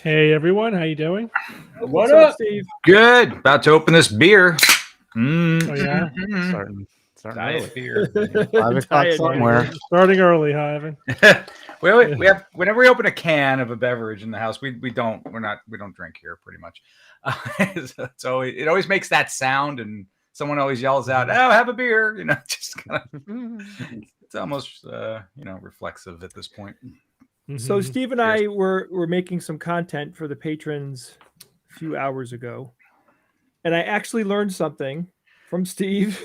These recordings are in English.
Hey everyone, how you doing? What's up, Steve? Good. About to open this beer. Oh yeah, Starting Diet early. beer. 5 o'clock somewhere. starting early, huh, Evan? we have whenever we open a can of a beverage in the house, we don't drink here pretty much. So it always makes that sound, and someone always yells out, "Oh, have a beer!" You know, just kind of. It's almost reflexive at this point. So Steve and I were making some content for the patrons a few hours ago, and I actually learned something from Steve.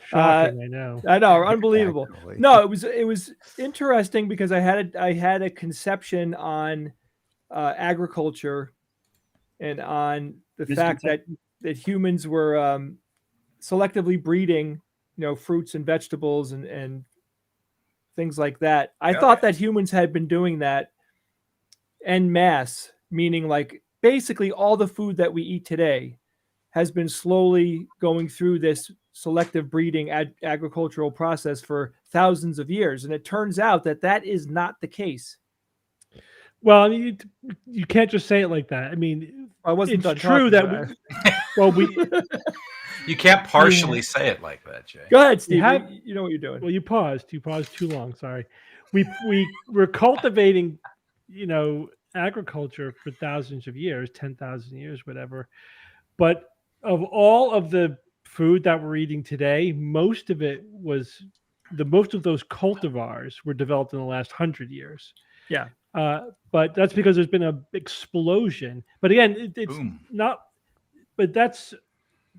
Shocking, I know. I know, unbelievable. Exactly. No, it was interesting because I had a conception on agriculture and on the fact that humans were selectively breeding, fruits and vegetables and things like that. I thought that humans had been doing that en masse, meaning like basically all the food that we eat today has been slowly going through this selective breeding agricultural process for thousands of years. And it turns out that is not the case. Well, I mean, you can't just say it like that. I mean, I wasn't it's true that you can't partially say it like that, Jay. Go ahead, Steve. You know what you're doing. Well, you paused too long. Sorry. We're cultivating, agriculture for thousands of years, 10,000 years, whatever. But of all of the food that we're eating today, most of those cultivars were developed in the last 100 years. Yeah. But that's because there's been an explosion. But again, it's Boom. not. But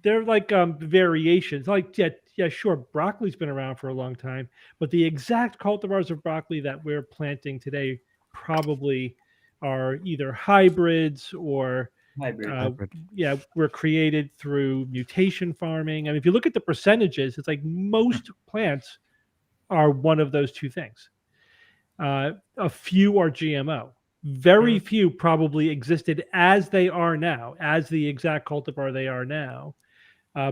they're like variations. Like yeah, sure, broccoli's been around for a long time, but the exact cultivars of broccoli that we're planting today probably are either hybrids or were created through mutation farming. I mean, if you look at the percentages, it's like most plants are one of those two things. A few are GMO. Very few probably existed as they are now, as the exact cultivar they are now,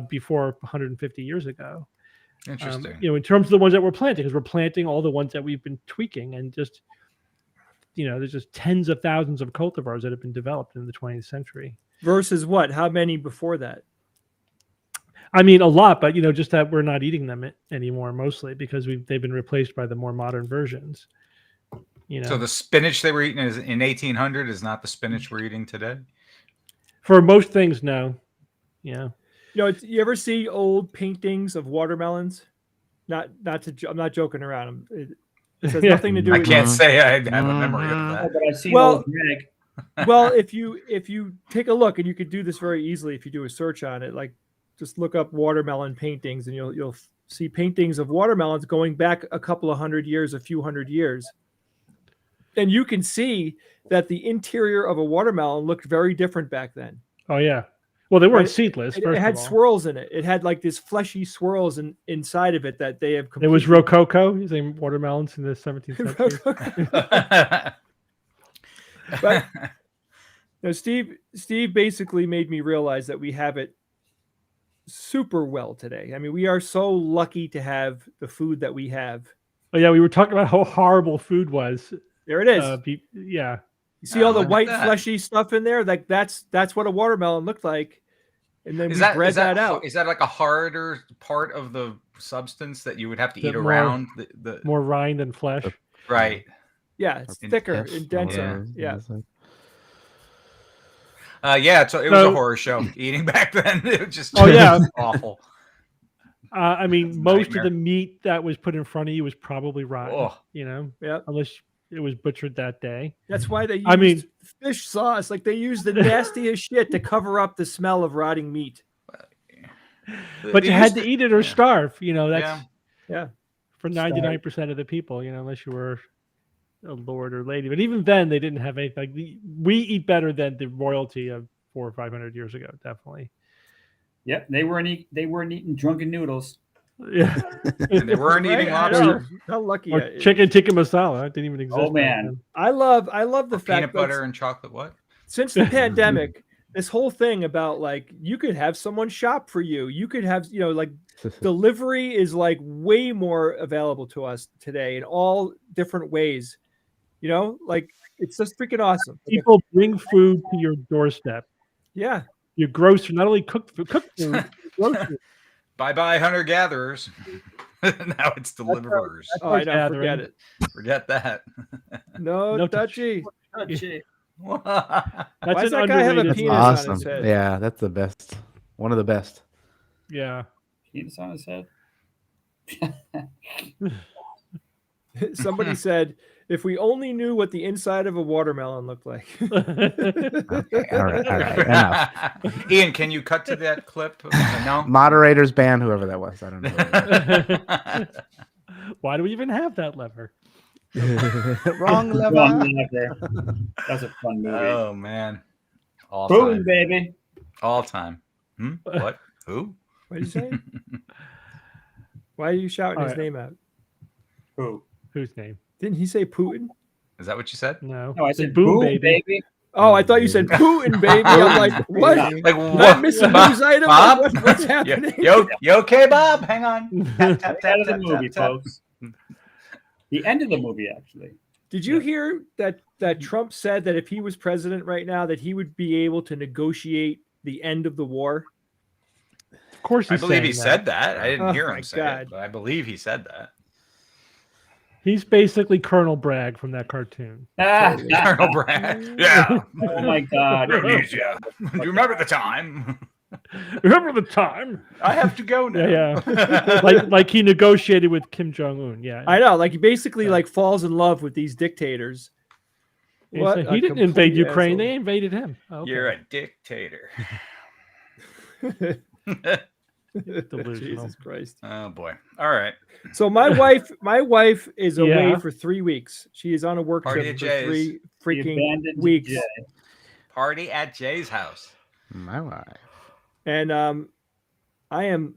before 150 years ago. Interesting. In terms of the ones that we're planting, because we're planting all the ones that we've been tweaking, and just, there's just tens of thousands of cultivars that have been developed in the 20th century. Versus what? How many before that? I mean, a lot, but just that we're not eating them anymore, mostly because they've been replaced by the more modern versions. So the spinach they were eating in 1800 is not the spinach we're eating today? For most things, no. Yeah. You ever see old paintings of watermelons? I'm not joking around. It has nothing to do I with can't say I have a memory of Oh, that. but I've seen Well- old Greg. Well, if you take a look, and you could do this very easily if you do a search on it, like just look up watermelon paintings, and you'll see paintings of watermelons going back a couple of hundred years, a few hundred years, and you can see that the interior of a watermelon looked very different back then. Oh yeah. Well, they weren't Right. seedless. It First had of all, swirls in it. It had like this fleshy swirls inside of it that they have. it was Rococo using watermelons in the 17th century. But Steve basically made me realize that we have it super well today. I mean, we are so lucky to have the food that we have. Oh yeah, we were talking about how horrible food was. There it is. Yeah. You see all the look at white that. fleshy stuff in there? Like that's what a watermelon looked like. And then Is we bred that out. Is that like a harder part of the substance that you would have to The eat more- around the More rind than flesh. right? Yeah, it's In- thicker Yes, and denser. whatever. Yeah. It's like- Yeah, so it was a So- horror show eating back then. It was just Oh, yeah. awful. I mean, That's a most nightmare. of the meat that was put in front of you was probably rotten. Oh. Yeah. Unless it was butchered that day. That's why they use I mean- fish sauce. Like they use the nastiest shit to cover up the smell of rotting meat. But They you had used to eat it or starve. That's Yeah. Yeah. for 99% of the people. Unless you were a lord or lady. But even then, they didn't have anything. We eat better than the royalty of 400 or 500 years ago. Definitely. Yep, they weren't eating drunken noodles. Yeah. And they weren't Right? eating I lobster. know. How lucky Or I am. chicken tikka masala. It didn't even exist. Oh, back man. then. I love the Or fact peanut that butter and chocolate. What? since the pandemic, this whole thing about like you could have someone shop for you. You could have, like delivery is like way more available to us today in all different ways. Like it's just freaking awesome. People bring food to your doorstep. Yeah. Your grocery, not only cooked food, grocery. Bye, hunter gatherers. Now it's deliverers. Oh, I know. gathering. Forget it. Forget that. No, No touchy. Touchy. That's Why does an that guy have a underrated penis line. on Awesome. his head? Yeah, that's the best. One of the best. Yeah. Penis on his head. Somebody said, if we only knew what the inside of a watermelon looked like. Okay, all right, enough. Ian, can you cut to that clip? No. Moderators ban whoever that was. I don't know. Why do we even have that lever? Wrong level. Wrong lever. That's a fun movie. Oh man. All Boom, time. baby. All time. What? Who? What did you say? Why are you shouting his Alright. name out? Who? Whose name? Didn't he say Putin? Is that what you said? No. No, I Say said boom, baby. Oh, I thought you said Putin, baby. I'm like, what? Like Am I missing Bob? news item? Bob? What's happening? You okay, Bob? Hang on. Tap, tap, End of the tap, movie, tap, tap. folks. The end of the movie, actually. Did you hear that Trump said that if he was president right now, that he would be able to negotiate the end of the war? Of course, I he's believe he saying said that. I didn't Oh hear my him say God. it, but I believe he said that. He's basically Colonel Bragg from that cartoon. Ah, Colonel Bragg. Yeah. oh my God. Amnesia. Do you remember the time? Remember the time? I have to go now. Yeah. like he negotiated with Kim Jong Un. Yeah. I know, like he basically like falls in love with these dictators. He What said a he didn't invade complete Ukraine. asshole. They invaded him. Oh, okay. You're a dictator. Delusional. Jesus Christ. Oh boy. All right. So my wife is away Yeah. for 3 weeks. She is on a work Party trip at for Jay's. 3 The freaking abandoned weeks. Jay. Party at Jay's house. My wife. And I am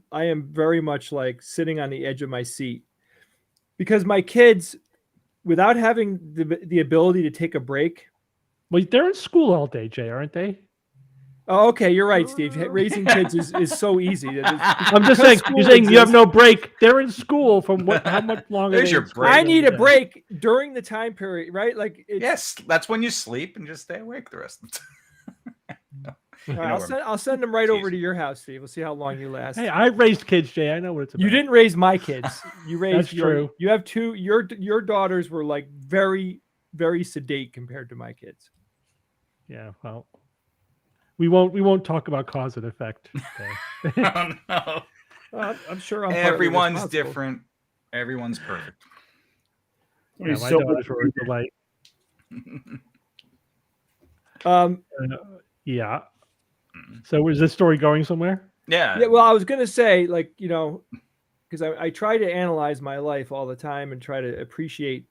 very much like sitting on the edge of my seat because my kids, without having the ability to take a break. Well, they're in school all day, Jay, aren't they? Oh, okay, you're right, Steve. Raising kids is so easy. I'm just Because saying. school You're saying you have exists. no break. They're in school from what? How much longer? There's they your in school? break. I need a Yeah. break during the time period, right? Like, it's, Yes, that's when you sleep and just stay awake the rest of the time. all right, know where- I'll send them right over Jeez. to your house, Steve. We'll see how long you last. Hey, I raised kids, Jay. I know what it's about. You didn't raise my kids. You raised That's your. true. You have two. Your daughters were like very, very sedate compared to my kids. Yeah. Well, We won't talk about cause and effect. Okay. Oh, no. I'm sure I'm partly Everyone's responsible. different. Everyone's perfect. Yeah, There's my so daughters were a delight. Yeah. So is this story going somewhere? Yeah. Yeah, well, I was gonna say, like, because I try to analyze my life all the time and try to appreciate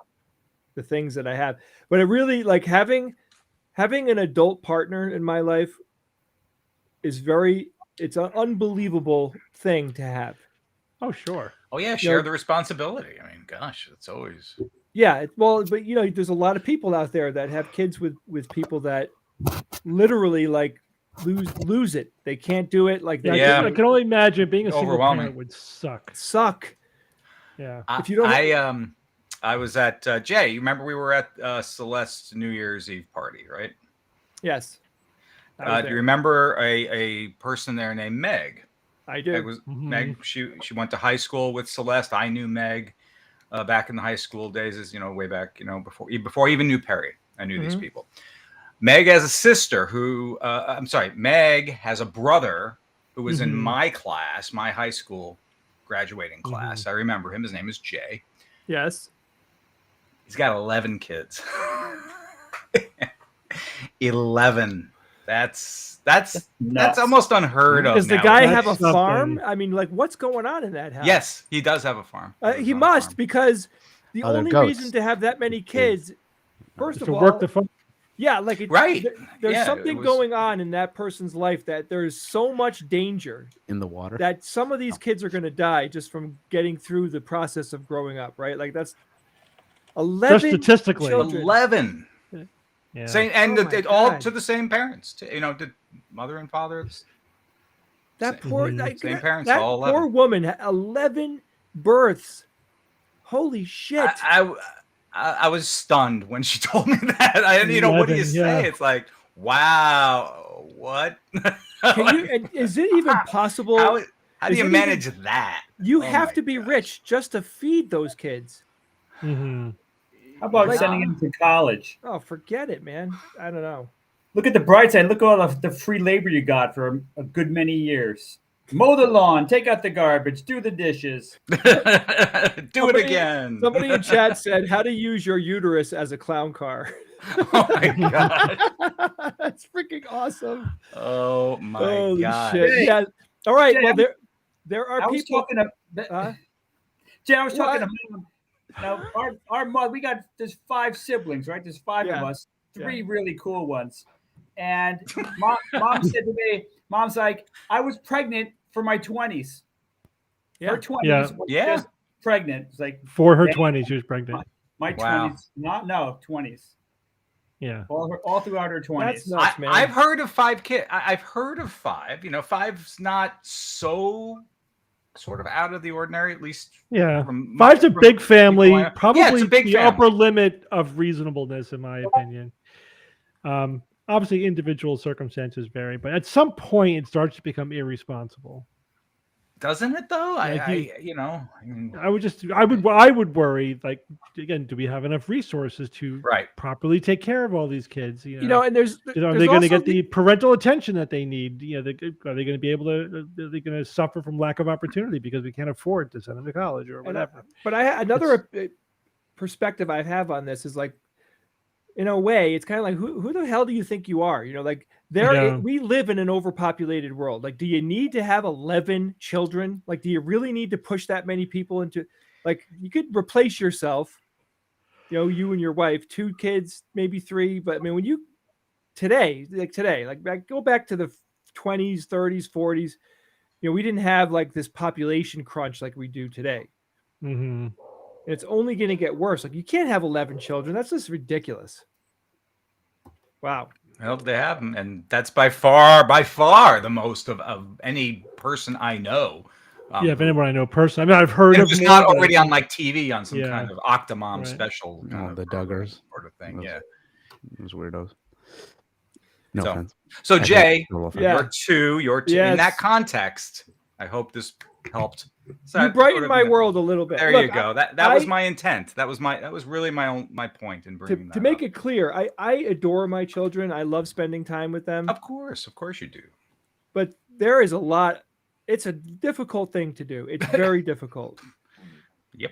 the things that I have. But it really, like, having an adult partner in my life is it's an unbelievable thing to have. Oh, sure. Oh yeah, You share know- the responsibility. I mean, gosh, it's always. Yeah, well, but there's a lot of people out there that have kids with people that literally like lose it. They can't do it. Like Yeah, Yeah. I can only imagine being a single Overwhelming. parent would suck. suck. Yeah. If you don't- I was at Jay. You remember we were at Celeste's New Year's Eve party, right? Yes, I was Do you there. remember a person there named Meg? I do. Meg was Mhm. Meg. She went to high school with Celeste. I knew Meg back in the high school days, as way back, before I even knew Perry. I knew these Mhm. people. Meg has a sister who, I'm sorry, Meg has a brother who was in Mhm. my class, my high school graduating class. I remember him. His name is Jay. Yes. He's got 11 kids. 11. That's nuts. almost unheard of. Does the now. guy That's have a something. farm? I mean, like, what's going on in that house? Yes, he does have a farm. He lives on a must, farm. because the Oh, they're only goats. reason to have that many kids, first of To all, work the phone. yeah, like Right. there's Yeah, something it was- going on in that person's life that there's so much danger in the water. that some of these kids are going to die just from getting through the process of growing up, right? Like that's 11 Just statistically. children. 11. Yeah. Same, and Oh my all God. to the same parents. The mother and father. That Same- poor Mhm. like, Same that, parents, that all poor 11. woman had 11 births. Holy shit. I was stunned when she told me that. What do you 11, say? yeah. It's like, wow, what? And is it even possible? how do is you it manage that? You Oh have my to be gosh. rich just to feed those kids. Mhm. How about Like- sending him to college? Oh, forget it, man. I don't know. Look at the bright side. Look at all the free labor you got for a good many years. Mow the lawn, take out the garbage, do the dishes. Do it Somebody- again. Somebody in chat said how to use your uterus as a clown car. Oh my god. That's freaking awesome. Oh my Holy god. shit. Jay, Yeah. All right. Jay, Well, there are I was people. talking to Jay, I was talking to Mom. Now our mother, there's 5 siblings, right? There's 5 of Yeah. us, 3 really cool ones. And mom said to me, Mom's like, I was pregnant for my 20s. Yeah. Her 20s Yeah. was Yeah. just pregnant. It's like For her Yeah. 20s, she was pregnant. my Wow. 20s, 20s. Yeah. All throughout her 20s. That's nuts, man. I've heard of 5 kids. I've heard of 5. 5's not so sort of out of the ordinary, at least. Yeah. From 5's a from big people family. I know. Probably Yeah, it's a big the family. upper limit of reasonableness, in my opinion. Obviously, individual circumstances vary, but at some point, it starts to become irresponsible. Doesn't it though? Yeah, I mean, I would worry. Like, again, do we have enough resources to right. properly take care of all these kids? And there's Are there's they going to also get the parental attention that they need? Are they going to be able to? Are they going to suffer from lack of opportunity because we can't afford to send them to college or And I- whatever? But another perspective I have on this is like, in a way, it's kind of like who the hell do you think you are? Like Yeah. we live in an overpopulated world. Like, do you need to have 11 children? Like, do you really need to push that many people into? Like, you could replace yourself. You and your wife, 2 kids, maybe 3. But I mean, when you today, go back to the 20s, 30s, 40s. We didn't have like this population crunch like we do today. Mm-hmm. And it's only going to get worse. Like, you can't have 11 children. That's just ridiculous. Wow. Well, they have them, and that's by far the most of any person I know. Yeah, if anyone I know personally, I mean, I've heard They're of just more, not but I already on think- like TV on some Yeah. kind of Octomom Right. special. kind Oh, of the program Duggars. sort of thing. Those- Yeah. Those weirdos. No So- offense. So I think Jay, no offense. Yeah. you're two. In Yes. that context, I hope this helped. So You that brightened sort of, my world a little bit. There Look, you go. That was my intent. That was really my point in bringing that to make up. it clear, I adore my children. I love spending time with them. Of course you do. But there is a lot. It's a difficult thing to do. It's very difficult. Yep.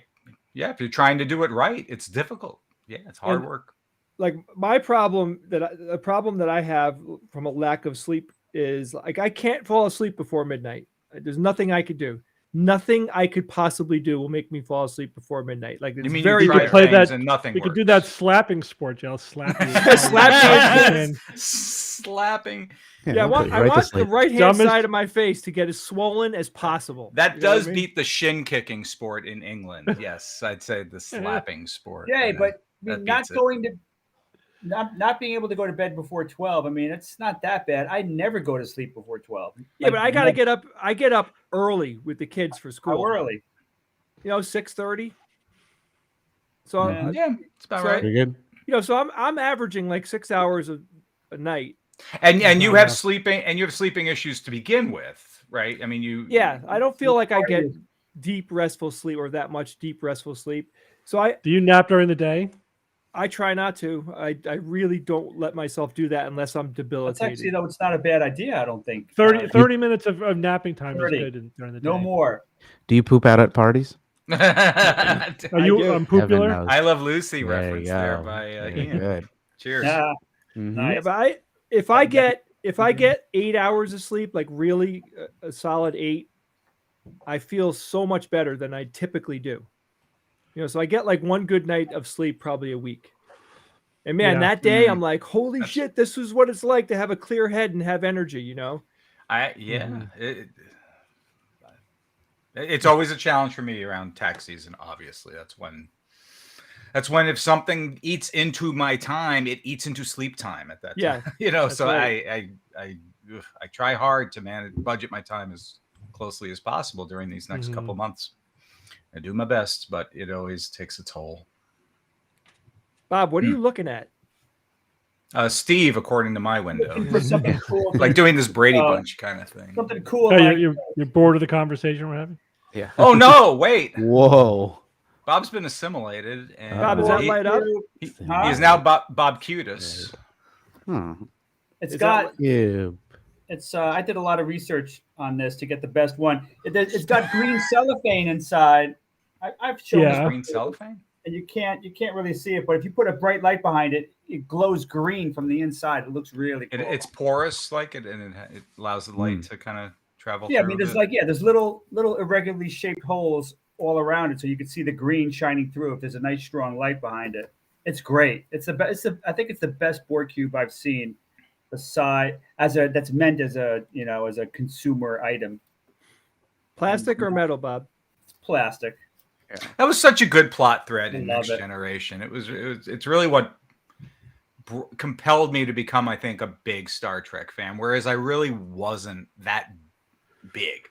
Yeah, if you're trying to do it right, it's difficult. Yeah, it's hard work. Like my problem the problem that I have from a lack of sleep is like I can't fall asleep before midnight. There's nothing I could do. Nothing I could possibly do will make me fall asleep before midnight. Like it's You mean very you could try play things that- and nothing We could works. do that slapping sport, I'll slap you. Slap you. Slapping. Yeah, I we'll put want, you I right to want the sleep. right hand Dumbest- side of my face to get as swollen as possible. That You know what does I mean? beat the shin kicking sport in England. Yes, I'd say the slapping sport. Yeah, but I that mean, not beats it. going to not being able to go to bed before 12. I mean, it's not that bad. I never go to sleep before 12. Yeah, but I gotta get up. I get up early with the kids for school. How early? 6:30. So Yeah. Yeah, it's about So- right. You're good. so I'm averaging like 6 hours a night. And you Not have enough. sleeping issues to begin with, right? I mean, Yeah, I don't feel like I get deep restful sleep or that much deep restful sleep. So Do you nap during the day? I try not to. I really don't let myself do that unless I'm That's debilitated. actually, though, it's not a bad idea. I don't think 30 minutes of napping time 30. is good during the day. no more. Do you poop out at parties? Are I you do. popular? Heaven knows. I Love Lucy There you reference there go. by Very Ian. good. Cheers. Yeah, Mhm. nice. Yeah, but if I get 8 hours of sleep, like really a solid 8, I feel so much better than I typically do. So I get like one good night of sleep probably a week. And man, Yeah. that day I'm like, holy That's- shit, this is what it's like to have a clear head and have energy, It's always a challenge for me around tax season. Obviously, that's when if something eats into my time, it eats into sleep time at that Yeah, time. that's So right. I try hard to budget my time as closely as possible during these next couple months. I do my best, but it always takes a toll. Bob, what are you looking at? Steve, according to my window, Looking for something cool. like doing this Brady Bunch kind of thing. Something cool. Oh, like, you're bored of the conversation we're having? Yeah. Oh no! Wait, Whoa. Bob's been assimilated, and Bob, is that he, light up? he Huh? is now Bob Cutis. It's Is got. Yeah. It's. I did a lot of research on this to get the best one. It's got green cellophane inside. I've shown Yeah. this Green cellophane. and you can't really see it, but if you put a bright light behind it, it glows green from the inside. It looks really cool. It's porous, like it, and it allows the light to kind of travel. Yeah, I through mean, a there's bit. there's little irregularly shaped holes all around it, so you can see the green shining through if there's a nice strong light behind it. It's great. It's the best. I think it's the best board cube I've seen. Aside that's meant as a as a consumer item. Plastic or metal, Bob? It's plastic. That was such a good plot thread in I love Next it. Generation. It's really what compelled me to become, I think, a big Star Trek fan. Whereas I really wasn't that big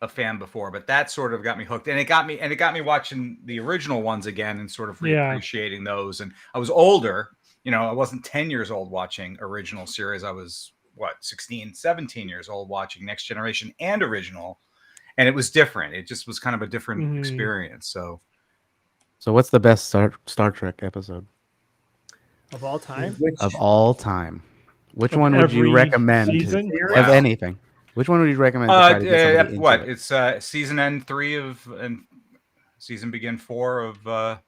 a fan before, but that sort of got me hooked, and it got me watching the original ones again and sort of reappreciating those. And I was older, I wasn't 10 years old watching original series. I was 16, 17 years old watching Next Generation and original, and it was different. It just was kind of a different experience. So what's the best Star Trek episode Of all time? Which of all time? Which Of one would you every recommend season? of anything? Which one would you recommend? To try to get somebody into it? It's season end 3 and season begin 4 of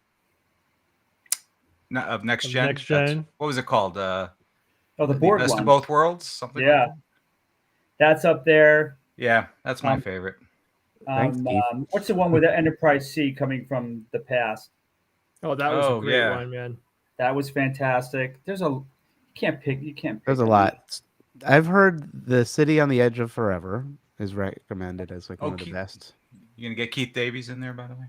Next Gen. Next Gen. What was it called? the board Best one. of Both Worlds. Something. like Yeah, that? that's up there. Yeah, that's my Um, favorite. Thanks, Steve. What's the one with the Enterprise C coming from the past? Oh, that was Oh, a great yeah. one, man. That was fantastic. You can't pick. There's a lot. I've heard The City on the Edge of Forever is recommended as like one of the best. You gonna get Keith Davies in there, by the way?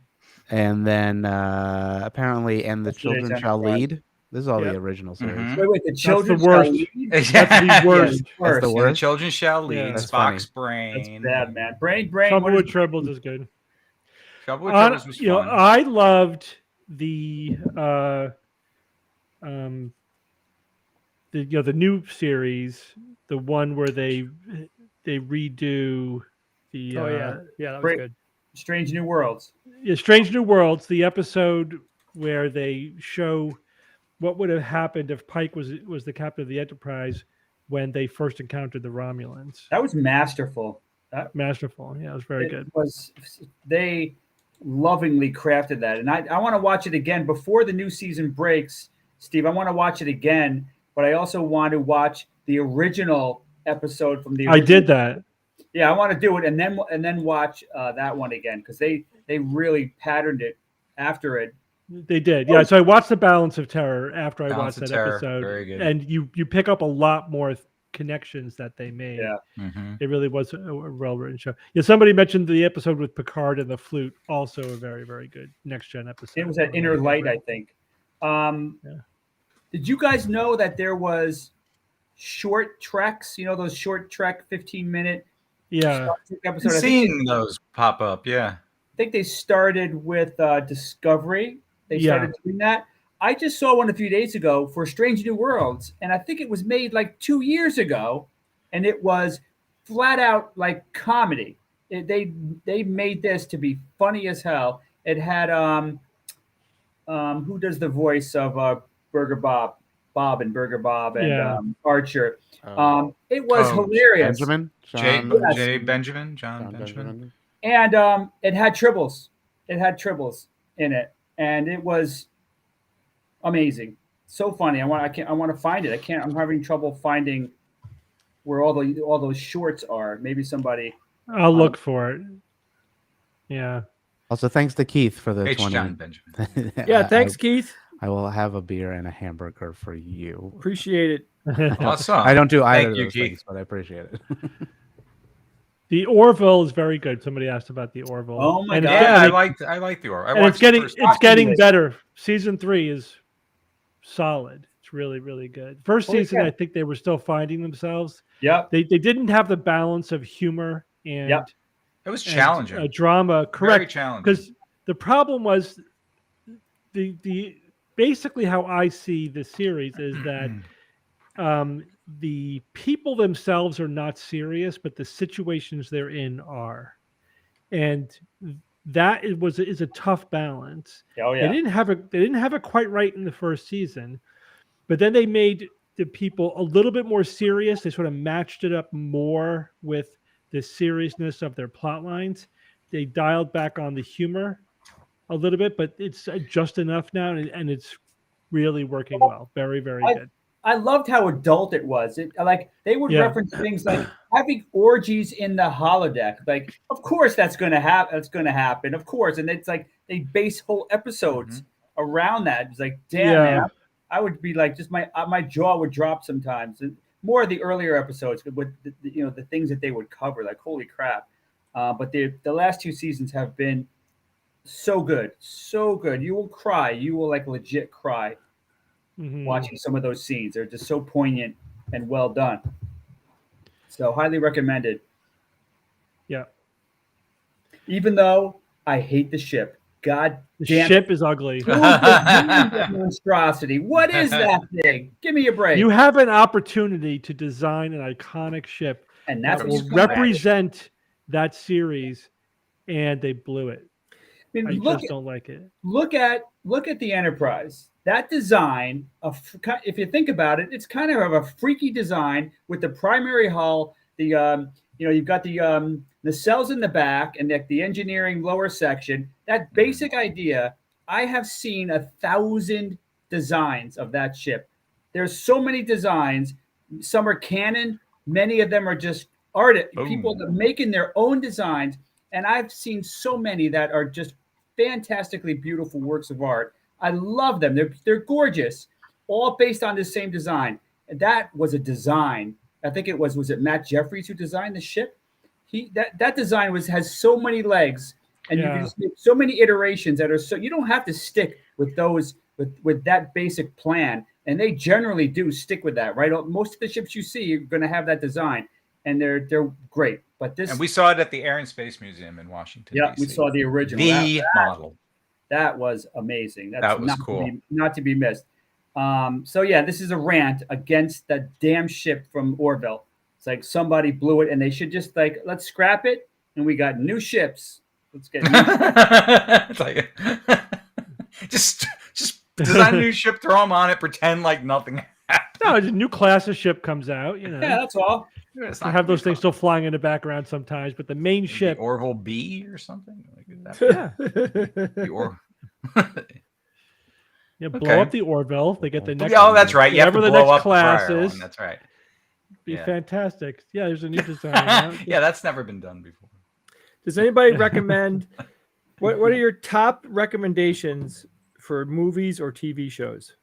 And then apparently, And the Yesterday's Children Shall Enterprise. Lead. This is all Yep. the original series. Mhm. Wait, the children the worst. Shall That's the lead? worst. Yes, worst. the And the worst. Children Shall Lead. Yeah. That's Spock's funny. That's brain. bad, man. Brain. Trouble what with is- Troubles is good. Trouble with Troubles was fun. I loved the the new series, the one where they redo The Oh yeah, yeah, that was Great. good. Strange New Worlds. Strange New Worlds, the episode where they show what would have happened if Pike was the captain of the Enterprise when they first encountered the Romulans. That was masterful. Masterful. Yeah, it was very good. They lovingly crafted that. And I want to watch it again before the new season breaks. Steve, I want to watch it again, but I also want to watch the original episode from the original. I did that. Yeah, I want to do it and then watch that one again because they really patterned it after it. They did. Yeah, so I watched the Balance of Terror after I Balance watched of that Terror, episode. very good. And you pick up a lot more connections that they made. Yeah. Mm-hmm. It really was a well-written show. Yeah, somebody mentioned the episode with Picard and the flute, also a very, very good next-gen episode. It was at Inner Light, I think. Did you guys know that there was short treks? You know, those short trek 15-minute Yeah. episodes? I've seen those pop up, yeah. I think they started with Discovery. They started doing that. I just saw one a few days ago for Strange New Worlds, and I think it was made like 2 years ago, and it was flat out like comedy. They made this to be funny as hell. It had who does the voice of Burger Bob and Burger Bob and Archer. It was hilarious. Benjamin? John Benjamin. And it had tribbles. It had tribbles in it, and it was amazing. So funny. I want to find it. I'm having trouble finding where all those shorts are. Maybe somebody. I'll look for it. Yeah. Also, thanks to Keith for the H. 20. John Benjamin. Yeah, thanks, Keith. I will have a beer and a hamburger for you. Appreciate it. Awesome. I don't do either Thank of you, those Keith. things, but I appreciate it. The Orville is very good. Somebody asked about the Orville. Oh my And God. Yeah, I getting- like the Orville. and it's getting season. better. Season 3 is solid. It's really, really good. First Holy season, crap. I think they were still finding themselves. Yep. They didn't have the balance of humor and, Yep. It was and, challenging. drama. Very Correct. challenging. Because the problem was the basically how I see the series is that the people themselves are not serious, but the situations they're in are, and that is a tough balance. Oh yeah. They didn't have it quite right in the first season, but then they made the people a little bit more serious. They sort of matched it up more with the seriousness of their plot lines. They dialed back on the humor a little bit, but it's just enough now, and it's really working well. Very, very good. I loved how adult it was. They would reference things like having orgies in the holodeck. Like, of course that's going to happen. That's going to happen, of course. And it's like they base whole episodes around that. It's like, damn, man, I would be like, just my jaw would drop sometimes. And more of the earlier episodes with the things that they would cover. Like, holy crap! But the last 2 seasons have been so good, so good. You will cry. You will like legit cry. Watching some of those scenes. They're just so poignant and well done. So highly recommended. Yeah. Even though I hate the ship. God The damn ship is ugly. Who designed that monstrosity? What is that thing? Give me a break. You have an opportunity to design an iconic ship and that's that what will represent that series, and they blew it. I mean, I just don't like it. Look at the Enterprise. That design, if you think about it, it's kind of a freaky design with the primary hull. You've got the cells in the back and the engineering lower section. That basic idea. I have seen 1,000 designs of that ship. There's so many designs. Some are canon. Many of them are just people that are making their own designs. And I've seen so many that are just fantastically beautiful works of art. I love them. They're gorgeous, all based on the same design. And that was a design. I think it was it Matt Jeffries who designed the ship? That design has so many legs, and you can just make so many iterations that are so you don't have to stick with those with that basic plan. And they generally do stick with that, right? Most of the ships you see are going to have that design, and they're great. But and we saw it at the Air and Space Museum in Washington. Yeah, DC. we saw the original. The model. That was amazing. That was cool. Not to be missed. So yeah, this is a rant against that damn ship from Orville. It's like somebody blew it, and they should just let's scrap it and we got new ships. Let's get It's like just design a new ship, throw them on it, pretend like nothing happened. No, a new class of ship comes out. You know, yeah, that's all. It's I not have gonna be those things fun. still flying in the background sometimes, but the main The ship, Orville B or something like that. yeah, The yeah, blow Okay. up the Orville. They get the next. Oh, that's right. You have to whatever the blow next up the class prior is. one. That's right. Be Yeah. fantastic. Yeah, there's a new design. Now. Yeah, that's never been done before. Does anybody recommend? What are your top recommendations for movies or TV shows?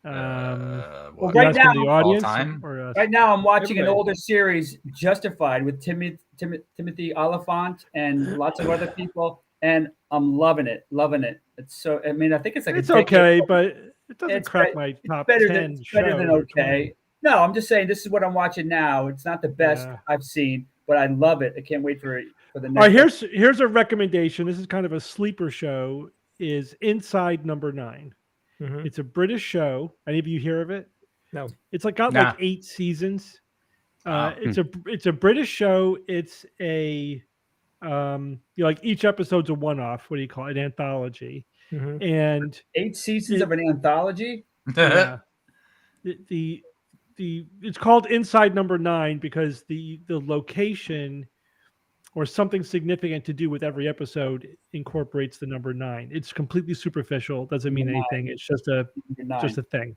Well, What, right You asking now- the audience time? or us? Right now, I'm watching an Everybody. older series, Justified, with Timothy Oliphant and lots of other people, and I'm loving it. Loving it. It's so. I mean, I think it's like It's a decade okay, old. but it doesn't It's crack be- my top better 10 than it's better than shows or 20. okay. No, I'm just saying this is what I'm watching now. It's not the best Yeah. I've seen, but I love it. I can't wait for the next. All right, here's a recommendation. This is kind of a sleeper show. Is Inside Number 9. Mhm. It's a British show. Any of you hear of it? No. It's got Nah. like 8 seasons. Wow. It's a British show. It's a like each episode's a one-off. What do you call it? An anthology. Mhm. And 8 seasons it- of an anthology. yeah, the it's called Inside Number 9 because the location or something significant to do with every episode incorporates the number 9. It's completely superficial. Doesn't mean Number nine. anything. It's just a Nine. thing.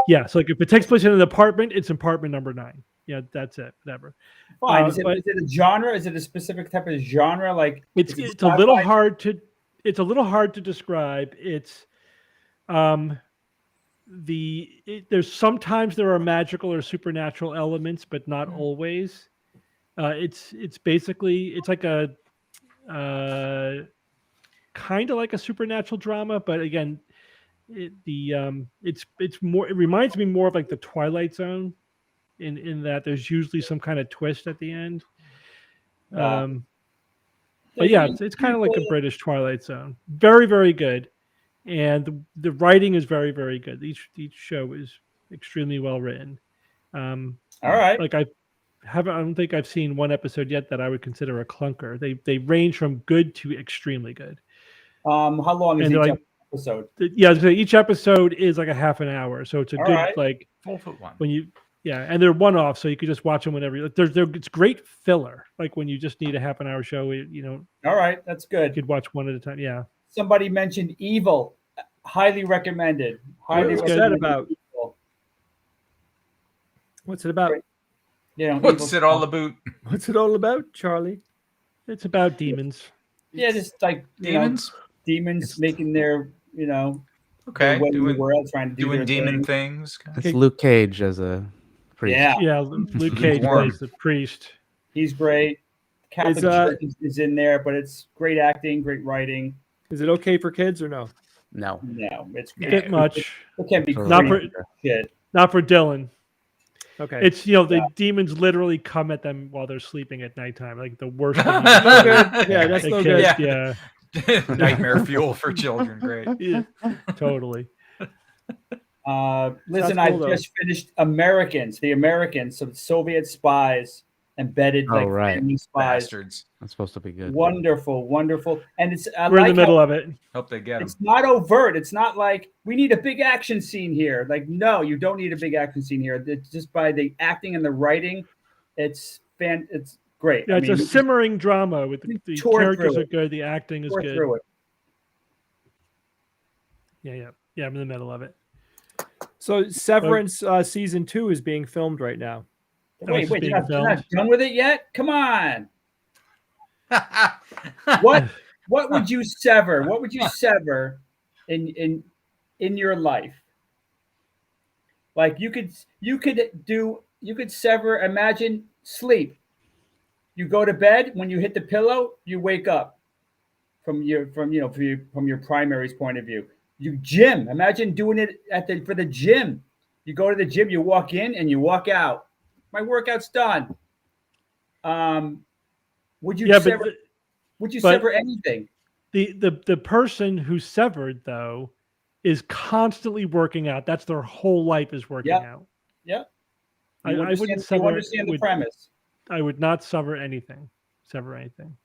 Yeah. So like if it takes place in an apartment, it's apartment number 9. Yeah, that's it. Whatever. Fine. but- Is it a genre? Is it a specific type of genre? Like It's is it it's a little sci-fi? hard to describe. It's there's sometimes there are magical or supernatural elements, but not always. It's basically it's like a kind of like a supernatural drama, but again, it's more. It reminds me more of like the Twilight Zone, in that there's usually some kind of twist at the end. Wow. But yeah, it's kind of like a British Twilight Zone. Very, very good, and the writing is very, very good. Each show is extremely well written. All right. Like I don't think I've seen one episode yet that I would consider a clunker. They range from good to extremely good. How long is And each they're like- episode? Yeah, so each episode is like a half an hour, so it's a All good right. like Full foot one. when you and they're one off, so you could just watch them whenever. Like it's great filler. Like when you just need a half an hour show, All right, that's you good. could watch one at a time. Yeah. Somebody mentioned Evil. Highly recommended. Highly What's that recommended about? Evil. What's it about? You know, What's Evil's it all fun. about? What's it all about, Charlie? It's about demons. Yeah, just like Demons? demons making their Okay. their way in the Doing world, trying to do doing their demon thing. things. It's Luke Cage as a priest. Yeah, Yeah, Luke Cage Warm. plays the priest. he's great. Catholic Is, Church is in there, but it's great acting, great writing. Is it okay for kids or no? No. No, it's Bit much. It can be Totally. Not crazy for shit. not for Dylan. Okay. It's the demons literally come at them while they're sleeping at nighttime. Like the worst. thing you No can do. good. Yeah, that's They no can't- good. Yeah, Nightmare fuel for children. Great. yeah, totally. Listen, Sounds I cool, though. just finished the Americans, some Soviet spies, embedded Oh, like right. enemy spies. Bastards. That's supposed to be good. Wonderful, wonderful, and it's I We're like in the middle how of it. Hope they get them. it's not overt. It's not like we need a big action scene here. Like, no, you don't need a big action scene here. It's just by the acting and the writing, it's great. Yeah, I it's mean, a simmering drama with the tore characters through are good, the acting is tore good. through it. Yeah. I'm in the middle of it. So Severance season 2 is being filmed right now. Wait, it's you're being not filmed. done with it yet? Come on. What would you sever? What would you sever in your life? Like you could sever. Imagine sleep. You go to bed. When you hit the pillow, you wake up from your primary's point of view. You gym. Imagine doing it for the gym. You go to the gym. You walk in and you walk out. My workout's done. Would you Yeah, sever? but Would you but- sever anything? the person who severed though is constantly working out. That's their whole life is working Yep. out. Yep. I You wouldn't understand sever. the premise. I would not sever anything. sever anything.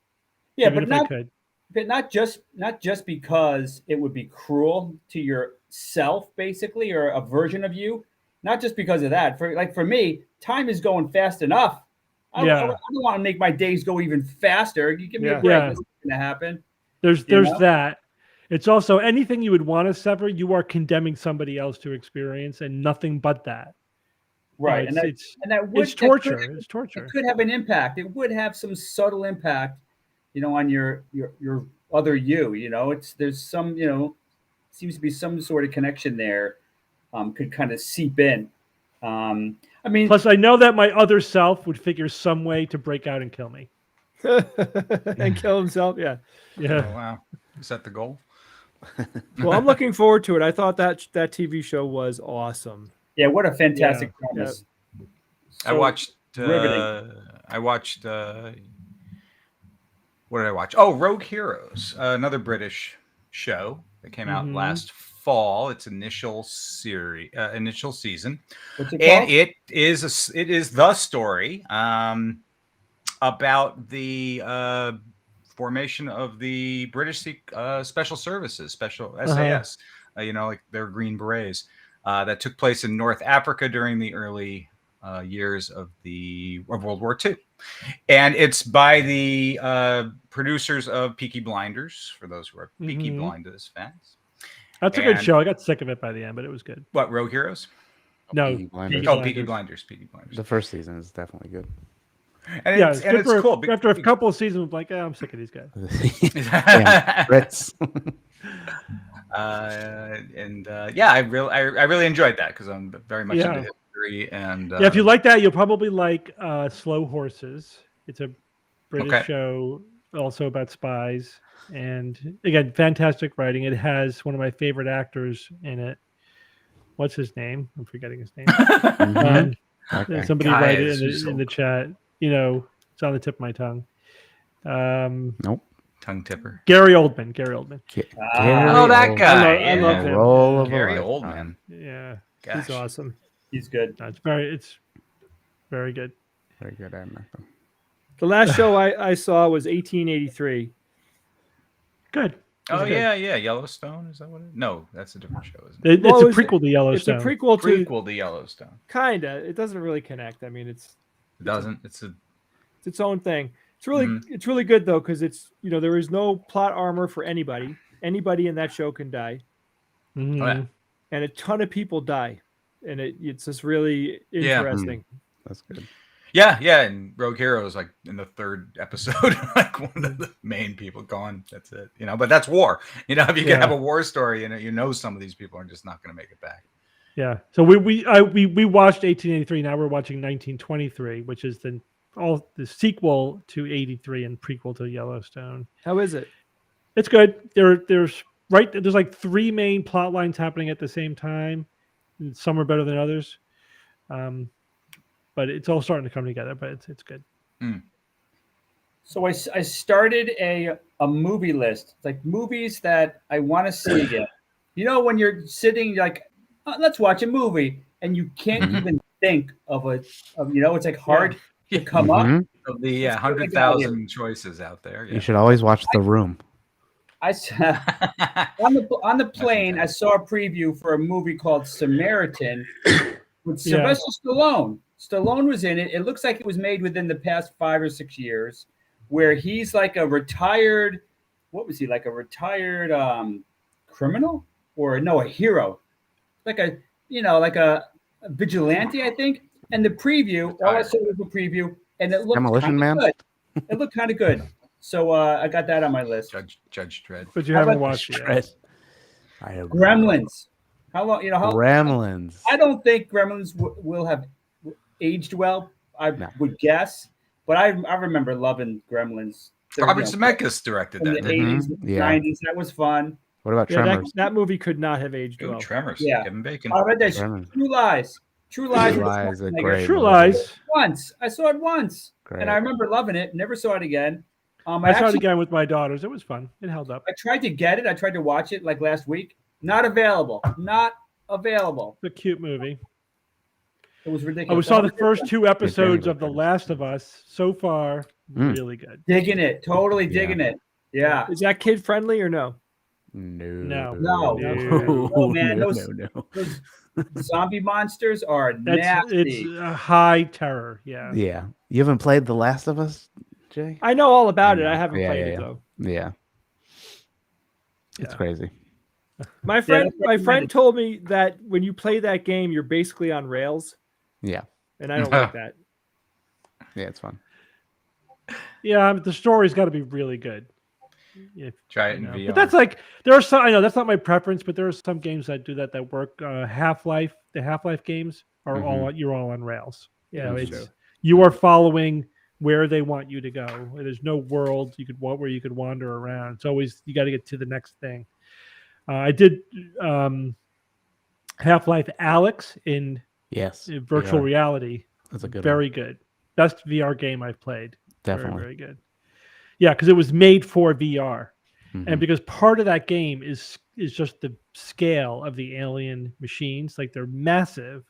Yeah, even but if I not could. but not just because it would be cruel to yourself, basically, or a version of you. Not just because of that. For me, time is going fast enough. I Yeah. don't want to make my days go even faster. You give me a Yeah. break. Yeah. This is going to happen. There's You know? that. It's also anything you would want to sever, you are condemning somebody else to experience, and nothing but that. Right, You know, it's torture. It's It torture. could have an impact. It would have some subtle impact, on your other you. There's some, seems to be some sort of connection there. Could kind of seep in. I mean, Plus, I know that my other self would figure some way to break out and kill me. And kill himself. Yeah. Yeah. Oh, wow. Is that the goal? Well, I'm looking forward to it. I thought that TV show was awesome. yeah, what a fantastic Yeah, premise. I So watched. riveting. What did I watch? Oh, Rogue Heroes, another British show that came out Mhm. last fall. Its initial season, What's it and called? it is the story about the formation of the British Special Services, Special SAS. Like their Green Berets that took place in North Africa during the early years of World War II. And it's by the producers of Peaky Blinders, for those who are Peaky Mhm. Blinders fans. That's a good And- show. I got sick of it by the end, but it was good. What, Rogue Heroes? No, Peaky Blinders. Peaky Oh, Blinders. Peaky Blinders. Peaky Blinders. The first season is definitely good. And Yeah, it's, it's and good it's for cool. after a couple of seasons. I'm like, I'm sick of these guys. Damn, Brits. I really enjoyed that because I'm very much into history and Yeah, if you like that, you'll probably like Slow Horses. It's a British show also about spies. And again, fantastic writing. It has one of my favorite actors in it. What's his name? I'm forgetting his name. Mhm. Okay. Somebody Guy write it is in the chat. It's on the tip of my tongue. Nope. tongue tipper. Gary Oldman. Oh, that guy. I love him. Roll of a Gary lifetime. Oldman. Yeah, Gosh. He's awesome. He's good. it's very good. Very good at nothing. The last show I saw was 1883. Good. Oh good. yeah. Yellowstone, is that what it is? No, that's a different show, isn't it? Well, It's a prequel to Yellowstone. It's a prequel to Prequel to Yellowstone. kinda. It doesn't really connect. I mean, it's It doesn't. It's its own thing. It's really good though because it's there is no plot armor for anybody. Anybody in that show can die, Mhm. Oh, yeah. and a ton of people die, and it's just really interesting. That's good. Yeah, and Rogue Hero is like in the third episode, like one of the main people gone. That's it, But that's war. If you can have a war story, some of these people are just not going to make it back. Yeah. So we watched 1883. Now we're watching 1923, which is the sequel to 83 and prequel to Yellowstone. How is it? It's good. There's like three main plot lines happening at the same time. And some are better than others. But it's all starting to come together. But it's good. So I started a movie list, like movies that I want to see again. When you're sitting like, let's watch a movie, and you can't even think of it's like hard to come up. Mhm. Of the 100,000 choices out there. You should always watch The Room. I saw on the plane. I saw a preview for a movie called Samaritan with Sylvester Stallone. Stallone was in it. It looks like it was made within the past 5 or 6 years, where he's like a retired. What was he like? A retired criminal or no, a hero, like a vigilante, I think. And the preview, all I saw was a preview, and it looked Demolition Man? good. It looked kind of good. So I got that on my list. Judge Dredd. But you How haven't about watched it yet. I have Gremlins. How long? Gremlins. I don't think Gremlins will have aged well. I would guess, but I remember loving Gremlins. Robert Zemeckis directed in that. the didn't he? 80s, Yeah. 90s. That was fun. What about Yeah, Tremors? that movie could not have aged Ooh, well. Tremors. Yeah. Kevin Bacon. I read that. Tremors. True Lies. True Lies. True was Lies, a Schwarzenegger. great True movie. Lies. Once I saw it once, Great. and I remember loving it. Never saw it again. I saw it again with my daughters. It was fun. It held up. I tried to get it. I tried to watch it like last week. Not available. Not available. It's a cute movie. It was Oh, ridiculous. we saw the first Yeah. 2 episodes Yeah. of The Last of Us. So far, Mm. really good. Digging it, totally digging it. Yeah. Is that kid friendly or no? No. No. No. Oh man, no, those no. zombie monsters are It's nasty. a high terror. Yeah. Yeah. You haven't played The Last of Us, Jay? I know all about I it. I know. haven't Yeah, played yeah, it yeah. though. Yeah. It's Yeah. crazy. My friend, that's my friend recommended. told me that when you play that game, you're basically on rails, Yeah. and I don't like that. Yeah, it's fun. Yeah, the story's got to be really good. Try it You in know. VR. But that's like there are some. I know that's not my preference, but there are some games that do that work. Half-Life, the Half-Life games are you're all on rails. Yeah, You know, that's it's true. you are following where they want you to go. There's no world where you could wander around. It's always you got to get to the next thing. I did Half-Life Alex in Yes. virtual VR. reality. That's a good Very good. Best VR game I've played. Definitely. Very, very good. Yeah, because it was made for VR. Mhm. And because part of that game is just the scale of the alien machines, like they're massive,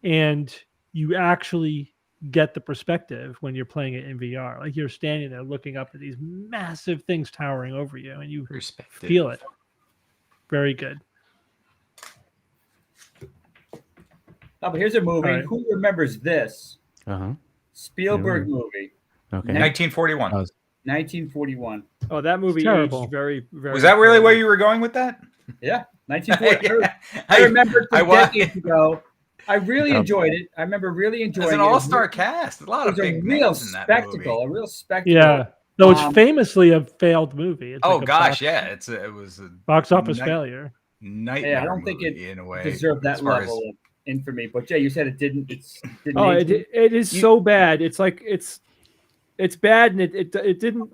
and you actually get the perspective when you're playing it in VR. Like you're standing there looking up at these massive things towering over you, and you Perspective. feel it. Very good. Oh, but here's a movie. All right. Who remembers this? Uh-huh. Spielberg movie, Okay. 1941. Oh, 1941. Oh, that movie terrible. aged very, very. Was that really where poorly. you were going with that? Yeah, 1941. Yeah. I remember I some wa- decades ago. I really Yep. enjoyed it. I remember really enjoying As an it. all-star cast, a lot It of was a big real names in that spectacle. movie. A real spectacle. Yeah. Though it's Um, famously a failed movie. It's Oh like a gosh, yeah, it was a box office Night- failure. nightmare. Yeah, I don't think movie in a way Deserved that as far level of infamy. But Jay, you said it didn't. It didn't. Oh, age it is so bad. It's like it's bad, and it didn't.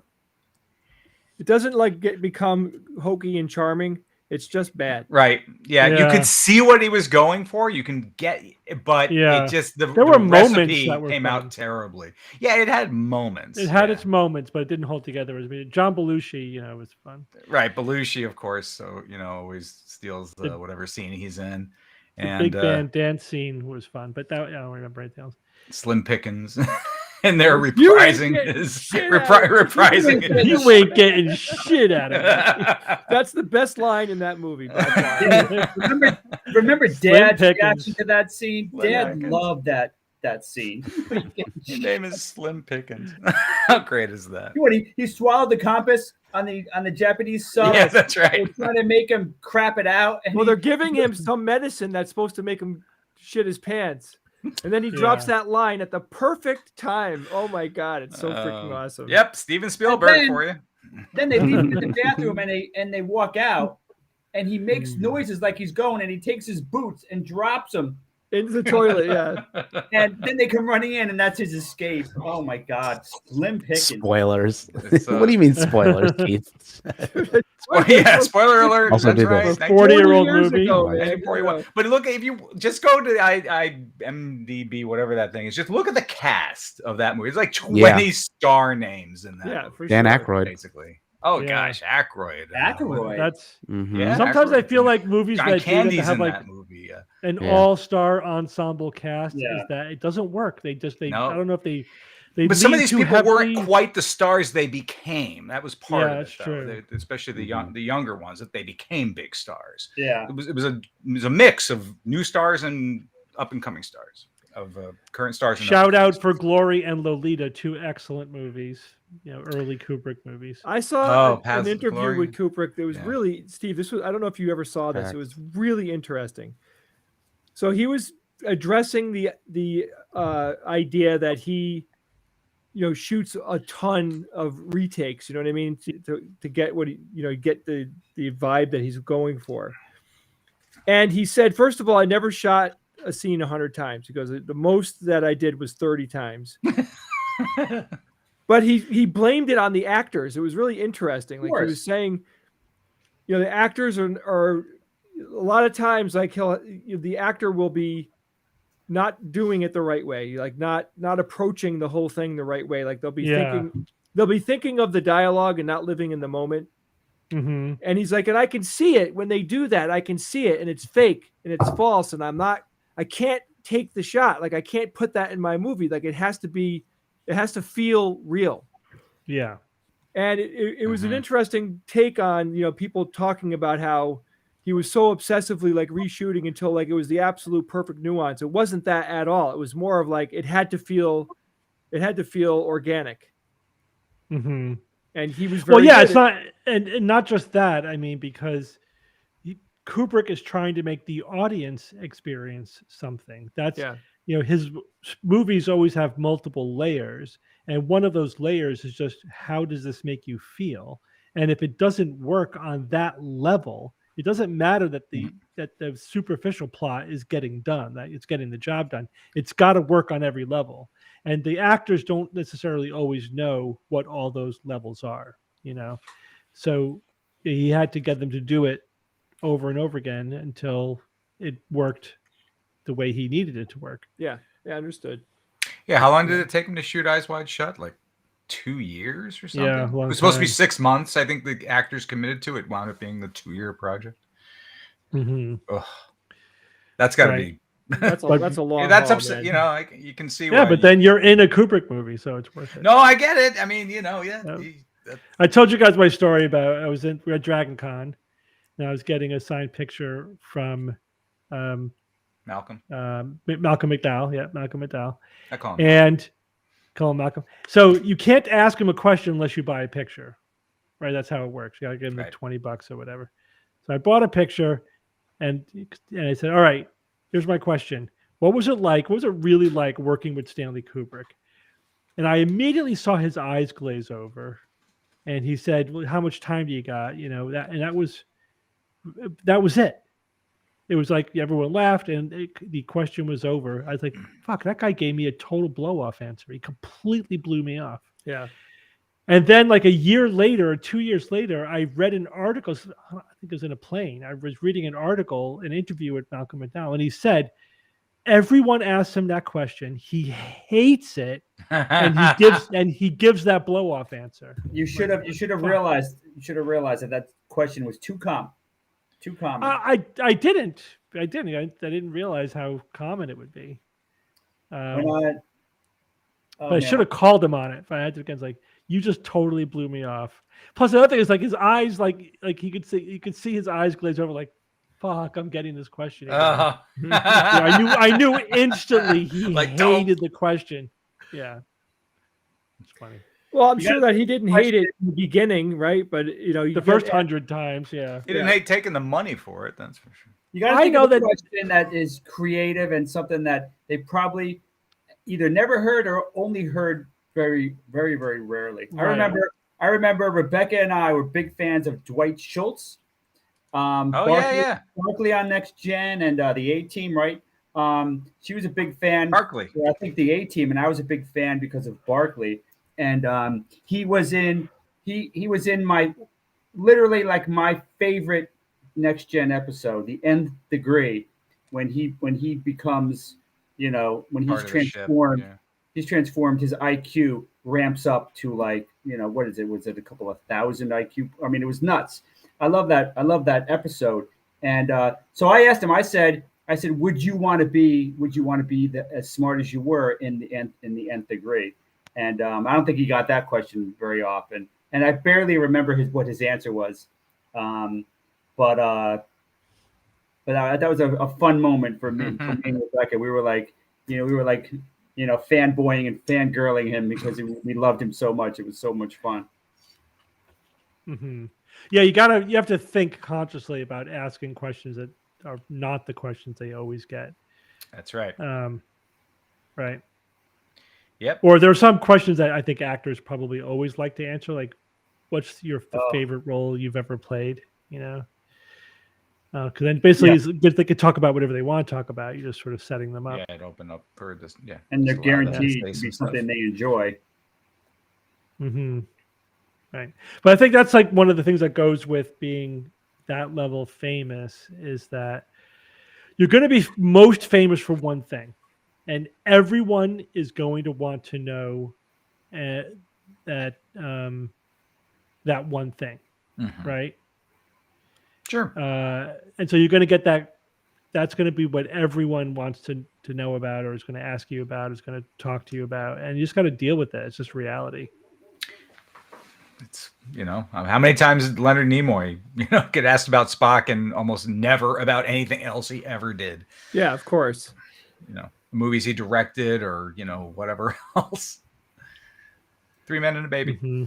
It doesn't like become hokey and charming. It's just bad. Right. Yeah, you Yeah. could see what he was going for. You can get, but Yeah. it just the There were moments recipe that were came fun. out terribly. Yeah, it had moments. It had yeah. its moments, but it didn't hold together as me. John Belushi, was fun. Right. Belushi, of course. So always steals The- whatever scene he's in, The and big band dance scene was fun, but I don't remember anything else. Slim Pickens, and they're You ain't reprising getting his shit out of it. reprising his. You ain't getting shit out of it. That's the best line in that movie. By far. Remember Slim Dad's Pickens. reaction to that scene? Slim Dad Pickens. loved that scene. His name is Slim Pickens. How great is that? What he swallowed the compass on the Japanese sub. Yeah, that's They're right. trying to make him crap it out. And Well, he- they're giving him some medicine that's supposed to make him shit his pants. And then he drops that line at the perfect time. Oh my god, it's so freaking awesome. Yep, Steven Spielberg then- for you. Then they leave him in the bathroom and they walk out, and he makes noises like he's going, and he takes his boots and drops them, Into the toilet, yeah. and then they come running in, and that's his escape. Oh my God, Slim Pickens. Spoilers. It's, What do you mean spoilers, Keith? Well, yeah, spoiler alert. Also that's did right. this. 40-year-old 40 years movie. ago, man. 1941. But look, if you just go to IMDb, whatever that thing is, just look at the cast of that movie. It's like 20 star names in that. Yeah, movie, for Dan sure. Aykroyd. basically. Oh Yeah. gosh, Aykroyd. Aykroyd. That's Mhm. Yeah. sometimes I Aykroyd. feel like movies John that do that Candy's have in like that movie. an Yeah. all-star ensemble cast Yeah. is that it doesn't work. They No. I don't know if they But some of lean these too people heavily- weren't quite the stars they became. That was part Yeah, of it, that's though. true. Especially the younger ones, that they became big stars. Yeah. It was a mix of new stars and up and coming stars, of current stars. And Shout up-and-coming out for stars. Glory and Lolita, 2 excellent movies. Early Kubrick movies. I saw Oh, Paths an of interview Glory. with Kubrick that was Yeah. really, Steve, this was, I don't know if you ever saw this. Facts. It was really interesting. So he was addressing the idea that he, shoots a ton of retakes, you know what I mean? To get what get the vibe that he's going for. And he said, first of all, I never shot a scene 100 times. He goes, the most that I did was 30 times. But he blamed it on the actors. It was really interesting. Like he was saying, the actors are a lot of times like the actor will be not doing it the right way, like not approaching the whole thing the right way. Like they'll be thinking of the dialogue and not living in the moment. Mm-hmm. And he's like, and I can see it when they do that. I can see it, and it's fake and it's false, and I can't take the shot. Like I can't put that in my movie. Like it has to feel real. Yeah. And it was an interesting take on, people talking about how he was so obsessively like reshooting until like it was the absolute perfect nuance. It wasn't that at all. It was more of like it had to feel organic. Mm-hmm. And he was very yeah, good it's not, and not just that. I mean, because Kubrick is trying to make the audience experience something. That's his movies always have multiple layers, and one of those layers is just how does this make you feel? And if it doesn't work on that level, it doesn't matter that the superficial plot is getting done, that it's getting the job done. It's got to work on every level, and the actors don't necessarily always know what all those levels are. So he had to get them to do it over and over again until it worked the way he needed it to work. Yeah, understood. Yeah, how long did it take him to shoot Eyes Wide Shut? Like 2 years or something? Yeah, it was supposed to be 6 months. I think the actors committed to it. Wound up being the 2-year project. Mm-hmm. Ugh. That's got to be. That's a long. That's haul, upset. man. You can see. Yeah, but then you're in a Kubrick movie, so it's worth it. No, I get it. I mean, I told you guys my story about we were at Dragon Con, and I was getting a signed picture from Malcolm. Malcolm McDowell. Yeah, Malcolm McDowell. I call him. And call him Malcolm. So you can't ask him a question unless you buy a picture, right? That's how it works. You got to give him the $20 or whatever. So I bought a picture, and I said, "All right, here's my question. What was it like? What was it really like working with Stanley Kubrick?" And I immediately saw his eyes glaze over, and he said, "Well, how much time do you got?" That was it. It was like everyone laughed, and the question was over. I was like, "Fuck, that guy gave me a total blow-off answer. He completely blew me off." Yeah. And then, like a year later, or 2 years later, I read an article. I think it was in a plane. I was reading an interview with Malcolm McDowell, and he said, everyone asks him that question. He hates it, and he gives that blow-off answer. You should have realized that question was too common. Too common. I didn't realize how common it would be. But I should have called him on it. If I had to, again, like, you just totally blew me off. Plus, the other thing is like his eyes, like you could see his eyes glaze over, like, fuck, I'm getting this question again. I knew instantly he hated the question. Yeah, it's funny. Well, I'm sure that he didn't hate it in the beginning, right? But the first 100 times, yeah. He didn't hate taking the money for it. That's for sure. You got to think of a question that is creative and something that they probably either never heard or only heard very, very, very rarely. Right. I remember Rebecca and I were big fans of Dwight Schultz. Barkley on Next Gen and the A-Team, right? She was a big fan. Barkley. I think the A-Team, and I was a big fan because of Barkley. And he was in my literally like my favorite Next Gen episode, the Nth Degree, when he becomes, when he's transformed. He's transformed. His IQ ramps up to like, what is it? Was it a couple of thousand IQ? I mean, it was nuts. I love that episode. And so I asked him. I said, would you want to be as smart as you were in the Nth Degree? And I don't think he got that question very often. And I barely remember what his answer was. But that was a fun moment for me and Rebecca. We were like, fanboying and fangirling him because we loved him so much. It was so much fun. Mm-hmm. Yeah, you have to think consciously about asking questions that are not the questions they always get. That's right. Right. Yep. Or there are some questions that I think actors probably always like to answer, like, what's your favorite role you've ever played? Because then basically they could talk about whatever they want to talk about. You're just sort of setting them up. Yeah, it opened up for this. Yeah, and they're guaranteed to be something they enjoy. Mm-hmm. Right. But I think that's like one of the things that goes with being that level famous is that you're going to be most famous for one thing, and everyone is going to want to know that one thing, right? Sure. And so you're going to get that's going to be what everyone wants to know about, or is going to ask you about, is going to talk to you about, and you just got to deal with that. It's just reality. It's, how many times did Leonard Nimoy, get asked about Spock and almost never about anything else he ever did? Yeah, of course. Movies he directed or, whatever else. 3 Men and a Baby. Mm-hmm.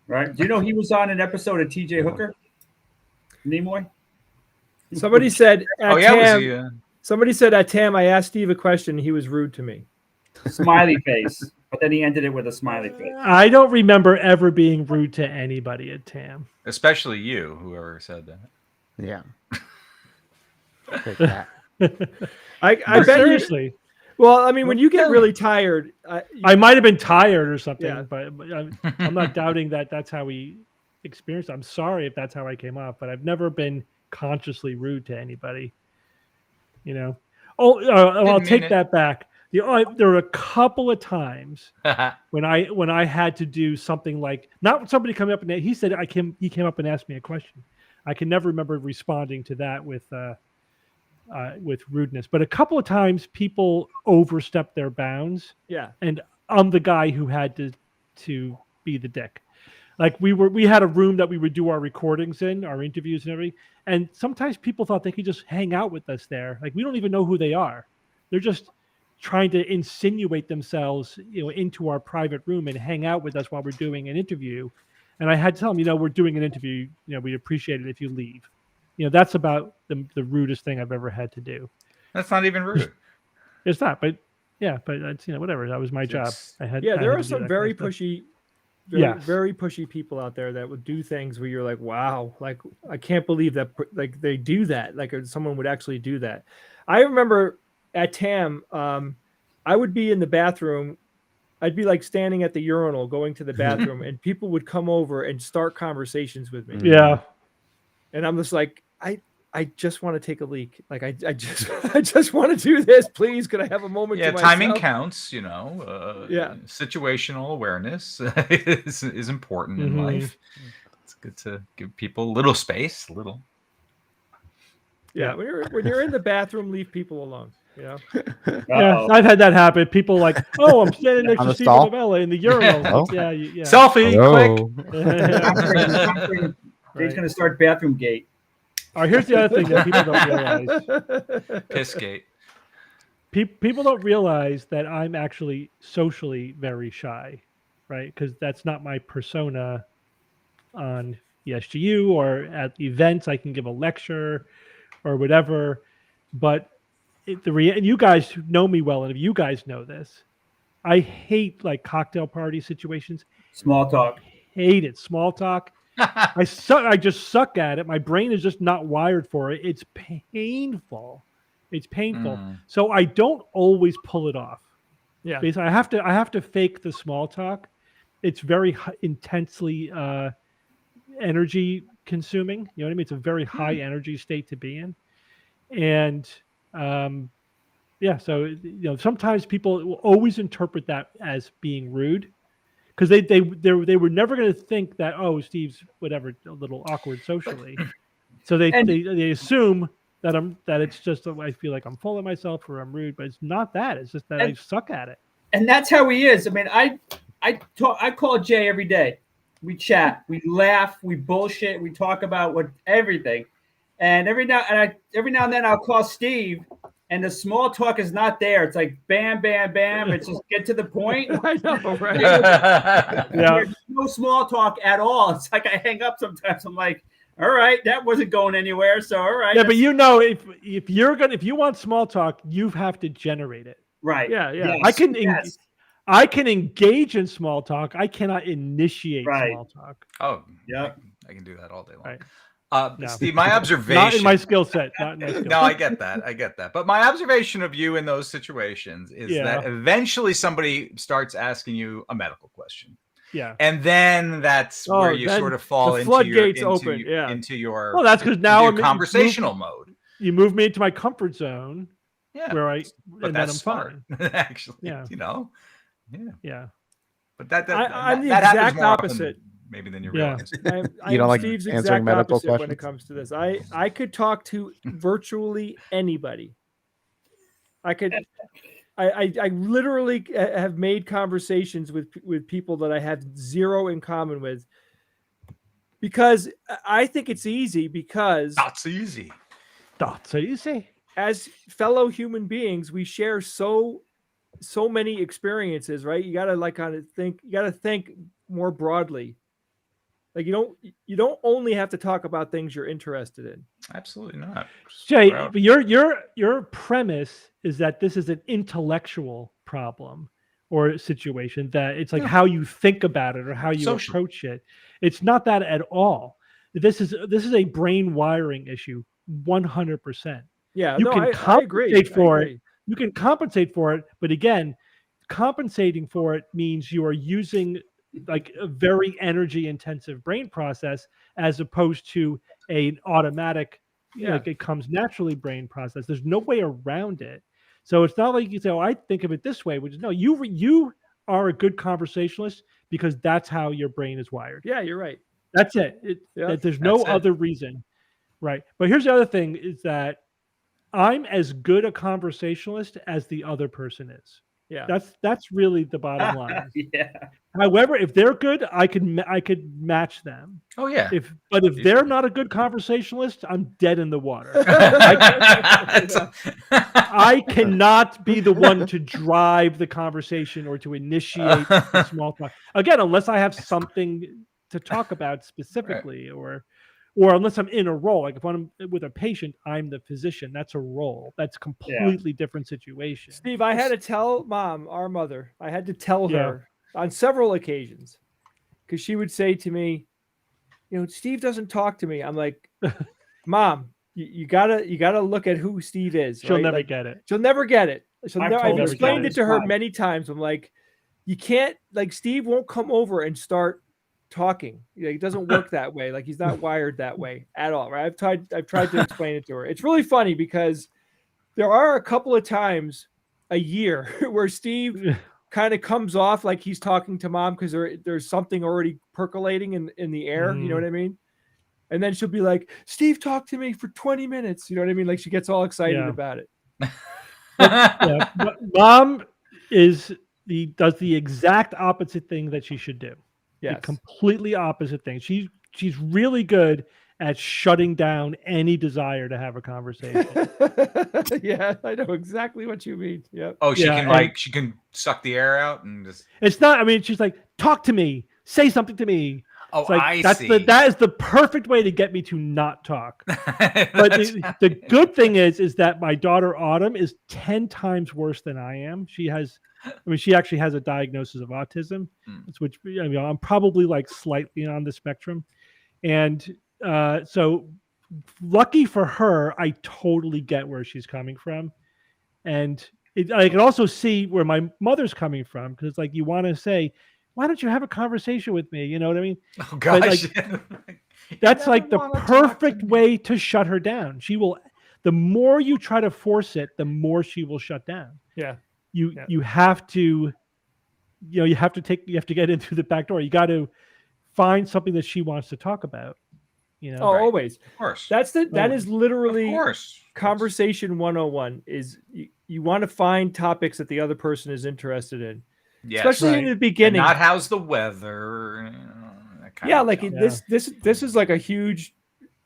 Right. Do you know he was on an episode of TJ Hooker? Nimoy? Somebody said at was he? Somebody said at TAM, I asked Steve a question. He was rude to me. Smiley face. But then he ended it with a smiley face. I don't remember ever being rude to anybody at TAM. Especially you, whoever said that. Yeah. Take that. I bet seriously. Well, I mean, when you get really tired, I might have been tired or something, Yeah. but I'm not doubting that that's how we experienced it. I'm sorry if that's how I came off, but I've never been consciously rude to anybody. I'll take that back. There were a couple of times when I had to do something like, not somebody coming up and he said he came up and asked me a question. I can never remember responding to that with rudeness, but a couple of times people overstepped their bounds. Yeah. And I'm the guy who had to be the dick. Like we had a room that we would do our recordings in, our interviews and everything. And sometimes people thought they could just hang out with us there. Like we don't even know who they are. They're just trying to insinuate themselves, into our private room and hang out with us while we're doing an interview. And I had to tell them, we're doing an interview. We'd appreciate it if you leave. That's about the rudest thing I've ever had to do. That's not even rude. It's not, but it's, whatever. That was my job. There are some very pushy, very pushy people out there that would do things where you're like, wow, like I can't believe that, like they do that, like someone would actually do that. I remember at TAM, I would be in the bathroom. I'd be like standing at the urinal, going to the bathroom, and people would come over and start conversations with me. Yeah. And I'm just like, I just want to take a leak. Like I just want to do this. Please, could I have a moment? Yeah, to timing myself? counts. Situational awareness is important in life. It's good to give people a little space, Yeah, when you're in the bathroom, leave people alone. Yeah, I've had that happen. People like, I'm standing next to Stephen Novella in the urinal. Oh. Yeah. Selfie, Quick. Dave's going to start bathroom gate. All right, here's the other thing that people don't realize. Pissgate. People don't realize that I'm actually socially very shy, right? Because that's not my persona on the SGU or at events. I can give a lecture or whatever, but you guys know me well, and if you guys know this, I hate like cocktail party situations. Small talk. Hate it. Small talk. I just suck at it. My brain is just not wired for it. It's painful. So I don't always pull it off. Yeah. Because I have to fake the small talk. It's very intensely energy consuming. You know what I mean? It's a very high energy state to be in. And so sometimes people will always interpret that as being rude. Because they were never going to think that, Steve's whatever, a little awkward socially, so they assume that it's just I feel like I'm full of myself or I'm rude, but it's not that. It's just that I suck at it. And that's how he is. I mean, I call Jay every day. We chat, we laugh, we bullshit, we talk about everything, and every now and then I'll call Steve. And the small talk is not there. It's like bam, bam, bam. It's just get to the point. I know, right? There's no small talk at all. It's like I hang up sometimes. I'm like, all right, that wasn't going anywhere. So all right. Yeah, but if you want small talk, you have to generate it. Right. Yeah. Yes. I can engage in small talk. I cannot initiate small talk. Oh, yeah. I can do that all day long. Right. No. Steve, my observation. Not in my skill set. No, I get that. But my observation of you in those situations is that eventually somebody starts asking you a medical question. Yeah. And then that's where you sort of fall into your well, that's because now I'm conversational mode. You move me into my comfort zone. Yeah. But that's fine. Actually. Yeah. Yeah. Yeah. But I'm the exact opposite. maybe than you Yeah. realize. I You don't am like Steve's answering exact medical opposite when it questions? comes to this. I could talk to virtually anybody. I literally have made conversations with people that I have zero in common with, because I think it's easy, because That's easy. So you say, as fellow human beings, we share so many experiences, right? You gotta think more broadly. Like you don't only have to talk about things you're interested in. Absolutely not. Jay, Proud. but your premise is that this is an intellectual problem or situation, that it's like Yeah. how you think about it or how you Social. approach it. It's not that at all. This is a brain wiring issue, 100%. Yeah, You no, can I agree. compensate for I it. agree. You can compensate for it, but again, compensating for it means you are using like a very energy intensive brain process as opposed to an automatic, Yeah. like it comes naturally brain process. There's no way around it. So it's not like you say, "Oh, I think of it this way," which is no. You are a good conversationalist because that's how your brain is wired. Yeah, you're right. That's it. Yeah. That there's no That's it. other reason, right? But here's the other thing: is that I'm as good a conversationalist as the other person is. Yeah. That's really the bottom line. Yeah. However, if they're good, I could match them. Oh yeah. If they're not a good conversationalist, I'm dead in the water. I cannot be the one to drive the conversation or to initiate a small talk. Again, unless I have something to talk about specifically, or unless I'm in a role. Like if I'm with a patient, I'm the physician. That's a role. That's completely different situation. Steve, I had to tell Mom, our mother, I had to tell Yeah. her on several occasions, because she would say to me, Steve doesn't talk to me. I'm like, Mom, you gotta look at who Steve is. She'll right? never Like, get it. she'll never get it. I've her explained get it to her many times. I'm like, you can't, like, Steve won't come over and start talking. It doesn't work that way. Like, he's not wired that way at all. Right? I've tried to explain it to her. It's really funny because there are a couple of times a year where Steve kind of comes off like he's talking to Mom because there's something already percolating in the air. You know what I mean? And then she'll be like, Steve talked to me for 20 minutes. You know what I mean? Like, she gets all excited about it. But Mom does the exact opposite thing that she should do. Yeah, The completely opposite thing. She's really good at shutting down any desire to have a conversation. Yeah, I know exactly what you mean. Yep. Oh, she Yeah, can she can suck the air out and just. It's not. I mean, she's like, talk to me, say something to me. Oh, It's like, I see. that is the perfect way to get me to not talk. But the good thing is that my daughter Autumn is 10 times worse than I am. She actually has a diagnosis of autism, which I'm probably like slightly on the spectrum. And so lucky for her, I totally get where she's coming from. And I can also see where my mother's coming from, because it's like, you want to say, why don't you have a conversation with me? You know what I mean? Oh gosh. That's like the perfect way to shut her down. She will, the more you try to force it, the more she will shut down. Yeah. You have to, you have to get in through the back door. You got to find something that she wants to talk about. Always. Of course. That is literally Of course. conversation 101 is you want to find topics that the other person is interested in. Yes. Especially in the beginning. And not how's the weather. That kind of like junk. this is like a huge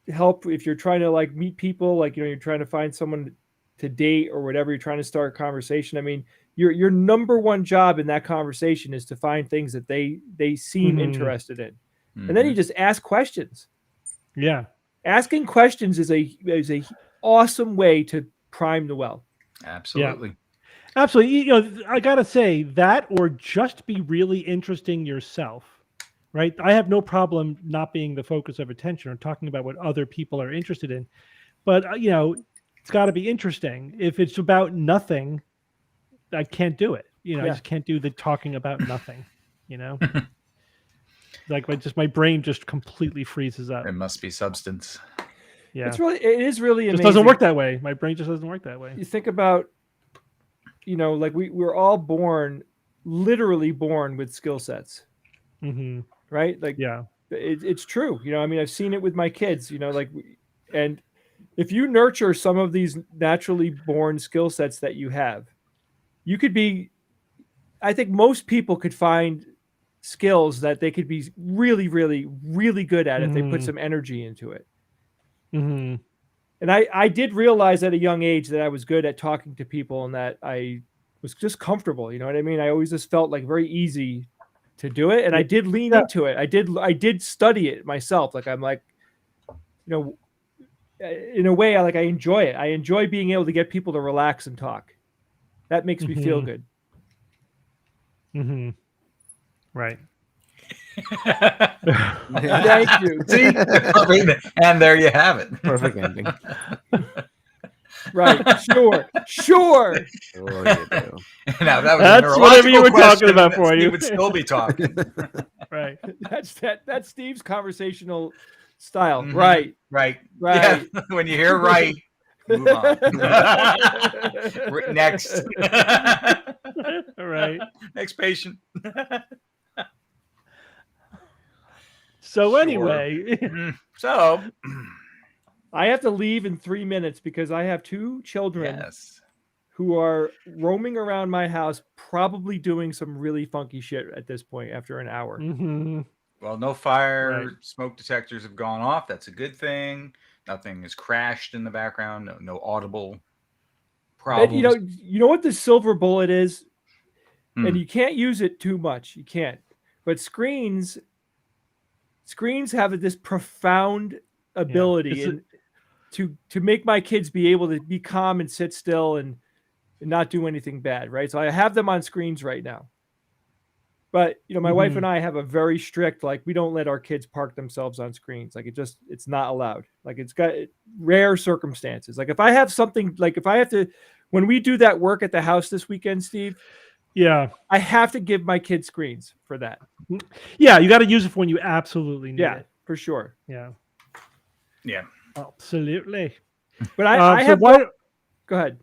help if you're trying to like meet people, like you're trying to find someone to date or whatever, you're trying to start a conversation. I mean, your number one job in that conversation is to find things that they seem interested in. And then you just ask questions. Yeah. Asking questions is a awesome way to prime the well. Absolutely. Yeah. Absolutely. I got to say that, or just be really interesting yourself, right? I have no problem not being the focus of attention or talking about what other people are interested in. But, it's got to be interesting. If it's about nothing, I can't do it. I just can't do the talking about nothing, Like my brain just completely freezes up. It must be substance. Yeah. It is really amazing. It just doesn't work that way. My brain just doesn't work that way. You think about, like we're all literally born with skill sets, Mm-hmm. right? Like, yeah. it's true. You know, I mean, I've seen it with my kids. You know, like, and if you nurture some of these naturally born skill sets that you have, you could be. I think most people could find skills that they could be really, really, really good at if they put some energy into it. Mm-hmm. And I did realize at a young age that I was good at talking to people and that I was just comfortable. You know what I mean? I always just felt like very easy to do it. And I did lean into it. I did study it myself. Like, I'm like, you know, in a way, I enjoy it. I enjoy being able to get people to relax and talk. That makes me feel good. Mm-hmm. Right. Thank you. See? And there you have it. Perfect ending. Right. Sure. Sure you do. Now, that was That's whatever you were talking about for you. You would still be talking. Right. That's Steve's conversational style. Mhm. Right. Right. Right. Yeah. When you hear right, move on. Next. All right. Next patient. So Sure. anyway, So, I have to leave in 3 minutes because I have 2 children yes. who are roaming around my house, probably doing some really funky shit at this point after an hour. mm-hmm. Well, no fire Right. smoke detectors have gone off. That's a good thing. Nothing has crashed in the background. No audible problems. And you know what the silver bullet is? Hmm. And you can't use it too much. You can't. But screens have this profound ability to make my kids be able to be calm and sit still and not do anything bad, right? So I have them on screens right now. But my wife and I have a very strict, like, we don't let our kids park themselves on screens. Like, it's not allowed. Like, it's got rare circumstances. Like, if I have something, like, if I have to, when we do that work at the house this weekend, Steve, Yeah. I have to give my kids screens for that. Yeah, you got to use it for when you absolutely need it. For sure. Yeah. Yeah. Absolutely. But I have. Go ahead.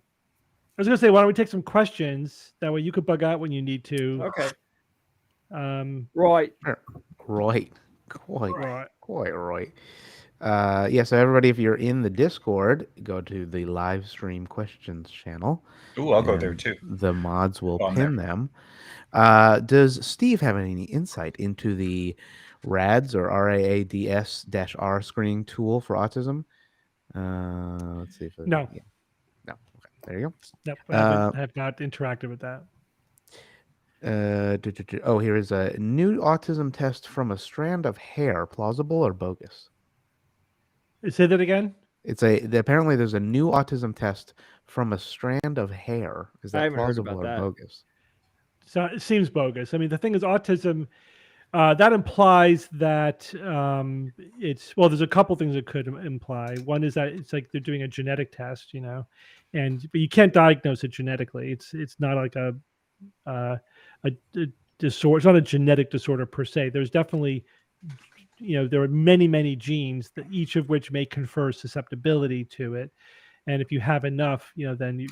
I was gonna say, why don't we take some questions? That way you could bug out when you need to. Okay. Right. Right. Yeah, so everybody, if you're in the Discord, go to the live stream questions channel. Ooh, I'll go there too. The mods will On pin there. them. Does Steve have any insight into the RADS or RAADS-R screening tool for autism? Let's see if No. Yeah. No. Okay. There you go. Nope, I have not interacted with that. Oh, here is a new autism test from a strand of hair. Plausible or bogus? Say that again. Apparently there's a new autism test from a strand of hair. Is I that haven't heard plausible about or that. bogus? So it seems bogus. I mean, the thing is, autism, that implies that there's a couple things it could imply. One is that it's like they're doing a genetic test, but you can't diagnose it genetically. It's not like a disorder. It's not a genetic disorder per se. There's definitely, there are many, many genes that each of which may confer susceptibility to it. And if you have enough, then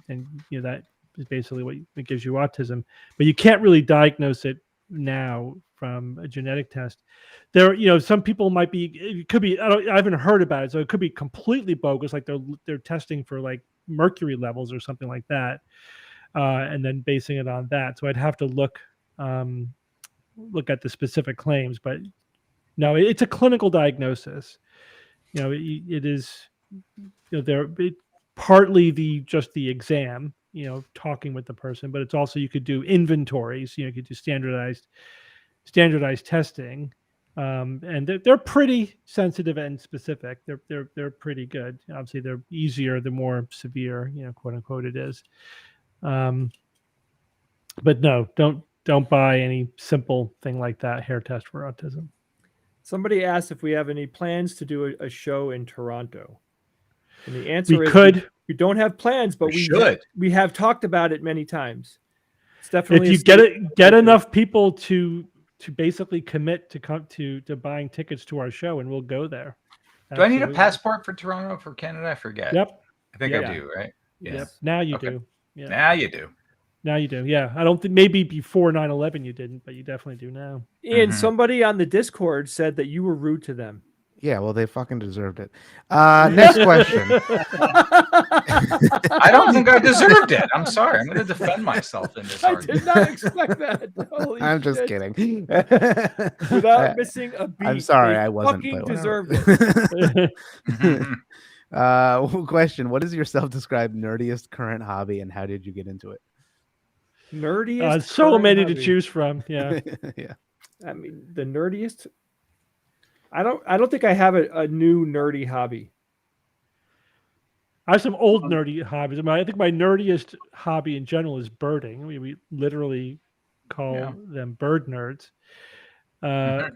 that is basically what gives you autism. But you can't really diagnose it now from a genetic test. There, some people might be. It could be. I haven't heard about it, so it could be completely bogus. Like they're testing for like mercury levels or something like that, and then basing it on that. So I'd have to look at the specific claims, but no, it's a clinical diagnosis. It is. Partly just the exam, talking with the person, but it's also you could do inventories. You could do standardized testing, and they're pretty sensitive and specific. They're pretty good. Obviously, they're easier the more severe, quote unquote, it is. But no, don't buy any simple thing like that hair test for autism. Somebody asked if we have any plans to do a show in Toronto. And the answer we don't have plans, but we have talked about it many times. It's definitely if you get enough people to basically commit to come to buying tickets to our show, and we'll go there. Do I need a passport for Toronto, for Canada? I forget. Yep. I think I do, right? Yes. Yep. Now you do. Yeah. Now you do. Now you do. Yeah. I don't think maybe before 9/11 you didn't, but you definitely do now. Ian, Mhm. somebody on the Discord said that you were rude to them. Yeah, well, they fucking deserved it. Next question. I don't think I deserved it. I'm sorry. I'm going to defend myself in this I argument. did not expect that. Holy I'm just shit. kidding. Without missing a beat. I'm sorry, they I wasn't. fucking but whatever. deserved it. Question: what is your self-described nerdiest current hobby, and how did you get into it? Nerdiest. So current many hobby. to choose from. Yeah. Yeah. I mean, the nerdiest. I don't think I have a new nerdy hobby. I have some old nerdy hobbies. I think my nerdiest hobby in general is birding. We literally call them bird nerds. Nerds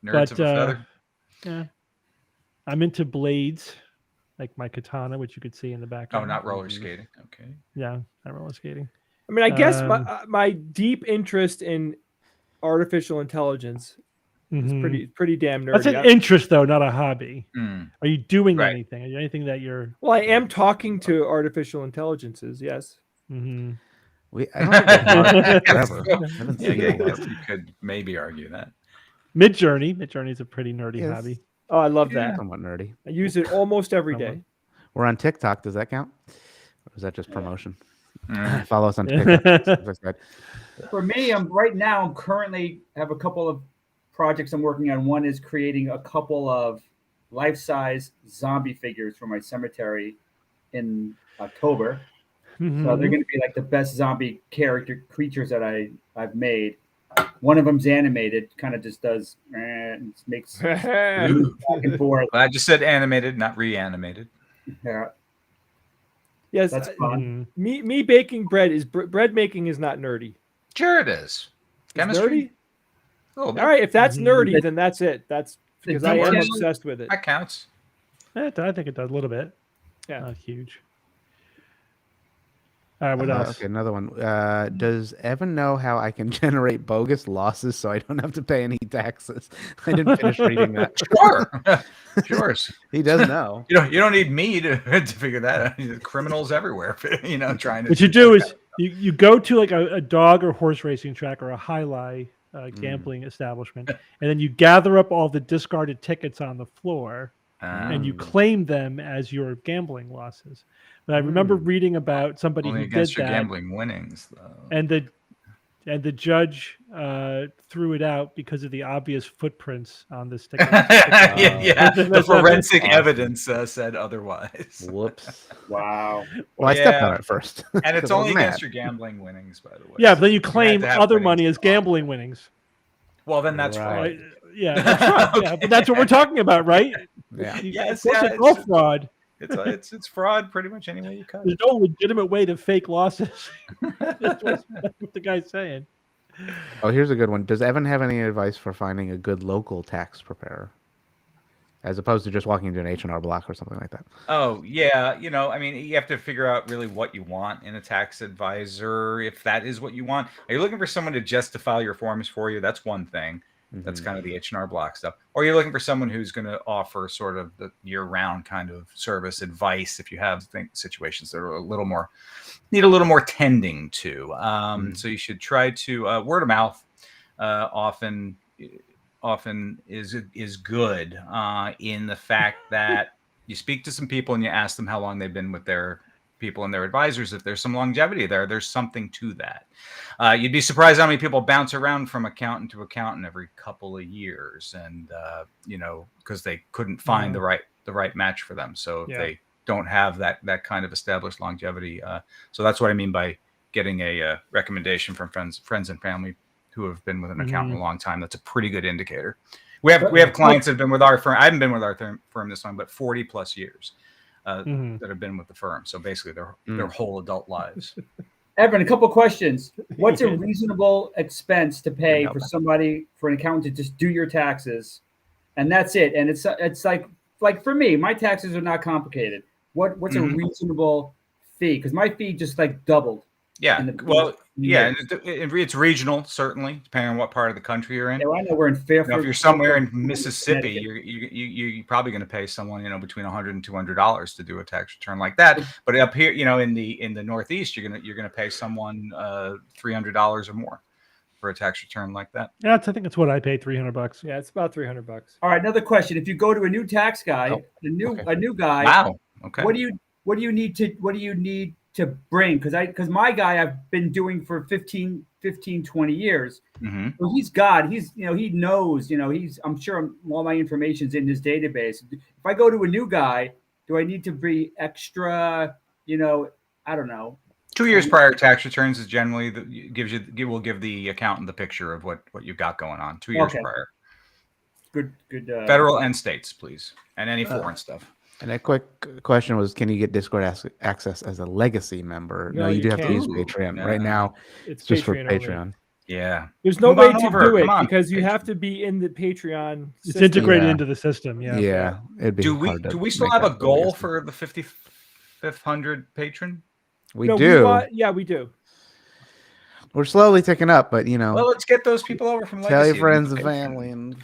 But of a feather. yeah, I'm into blades, like my katana, which you could see in the Oh, background. not roller skating. Okay. Yeah, not roller skating. I mean, I guess my deep interest in artificial intelligence is pretty damn nerdy. That's an interest, though, not a hobby. Mm. Are you doing Right. anything? Are you anything that you're? Well, I am talking to artificial intelligences. Yes. Mm-hmm. I don't think they've forever. I haven't Yeah, seen I it. guess you could maybe argue that. Midjourney. Midjourney is a pretty nerdy Yes. hobby. Oh, I love that. Somewhat nerdy. I use it almost every day. We're on TikTok. Does that count? Or is that just promotion? Mm. Follow us on TikTok. For me, I'm currently have a couple of projects I'm working on. One is creating a couple of life-size zombie figures for my cemetery in October. So they're going to be like the best zombie creatures that I've made. One of them's animated, kind of just does and makes back and forth. Well, I just said animated, not reanimated. Yeah, Yes, that's fun. me baking bread is bread making is not nerdy. Sure, it is. It's Chemistry. nerdy? A little bit. All right, if that's nerdy, then that's it. That's The because I am details- obsessed with it. That counts. I think it does a little bit. Yeah. Not huge. All right, what else? Okay, another one. Does Evan know how I can generate bogus losses so I don't have to pay any taxes? I didn't finish reading that. Sure. Sure. He does know. You don't need me to figure that out. Criminals everywhere, trying to. What you do is you go to like a dog or horse racing track or a highlight gambling establishment, and then you gather up all the discarded tickets on the floor, and you claim them as your gambling losses. But I remember reading about somebody only who did against your that, gambling winnings, though. and the judge threw it out because of the obvious footprints on this ticket. Yeah, the That's forensic awesome. evidence said otherwise. Whoops. Wow. Well, I stepped on Yeah. it first. And it's 'cause I was only mad. against your gambling winnings, by the way. Yeah, but then you had claim to have other winnings money to as follow. gambling winnings. Well, then that's Right. right. Yeah, that's right. Yeah, but that's what we're talking about, right? Yeah. Yes, Of course, yeah, it's all it's- fraud. It's fraud pretty much any way you cut There's it. no legitimate way to fake losses. that's what the guy's saying. Oh, here's a good one. Does Evan have any advice for finding a good local tax preparer, as opposed to just walking into an H&R Block or something like that? Oh, yeah. I mean, you have to figure out really what you want in a tax advisor, if that is what you want. Are you looking for someone to just to file your forms for you? That's one thing. That's kind of the H&R Block stuff. Or you're looking for someone who's going to offer sort of the year-round kind of service advice if you have situations that are need a little more tending to. So you should try to word of mouth. Often is good in the fact that you speak to some people and you ask them how long they've been with their people and their advisors. If there's some longevity there's something to that. You'd be surprised how many people bounce around from accountant to accountant every couple of years, and because they couldn't find the right match for them. So if they don't have that kind of established longevity, so that's what I mean by getting a recommendation from friends and family who have been with an accountant a long time. That's a pretty good indicator. We have clients that have been with our firm. I haven't been with our firm this long, but 40 plus years that have been with the firm. So basically their whole adult lives. Evan, a couple questions. What's a reasonable expense to pay for somebody, for an accountant to just do your taxes, and that's it? And it's like for me, my taxes are not complicated. What's a reasonable fee? Because my fee just like doubled. Yeah. in the- Well, yeah, years. and it's regional, certainly, depending on what part of the country you're in. Yeah, well, I know we're in You Fairfield. know, if you're somewhere in Fairfield, Mississippi, Connecticut. you're probably going to pay someone, you know, between $100 and $200 to do a tax return like that. But up here, you know, in the Northeast, you're gonna pay someone $300 or more for a tax return like that. Yeah, I think it's what I paid, $300. Yeah, it's about $300. All right, another question. If you go to a new tax guy, Oh, a new guy, Wow. Okay. what do you need to bring? Because my guy I've been doing for 15, 20 years. Mhm. So he's God. He's he knows. I'm sure all my information's in his database. If I go to a new guy, do I need to be extra? I don't know. 2 years prior tax returns is generally will give the accountant the picture of what you've got going on. 2 years Okay. prior. Good. Federal and states, please, and any foreign stuff. And a quick question was, can you get Discord access as a legacy member? No, No, you you do have to can't. use Ooh, Patreon. no. Right now, It's it's just for Patreon only. Patreon. Yeah. There's no Move way on to over. do it Come on, because you Patreon. have to be in the Patreon. It's system. integrated Yeah. into the system. Yeah. Yeah, it'd be Do we hard to still make have a that goal legacy. for the 5,500 patron? We No, do. yeah, we do. We're slowly ticking up, but Well, let's get those people over from tell your Legacy friends into and Patreon. family and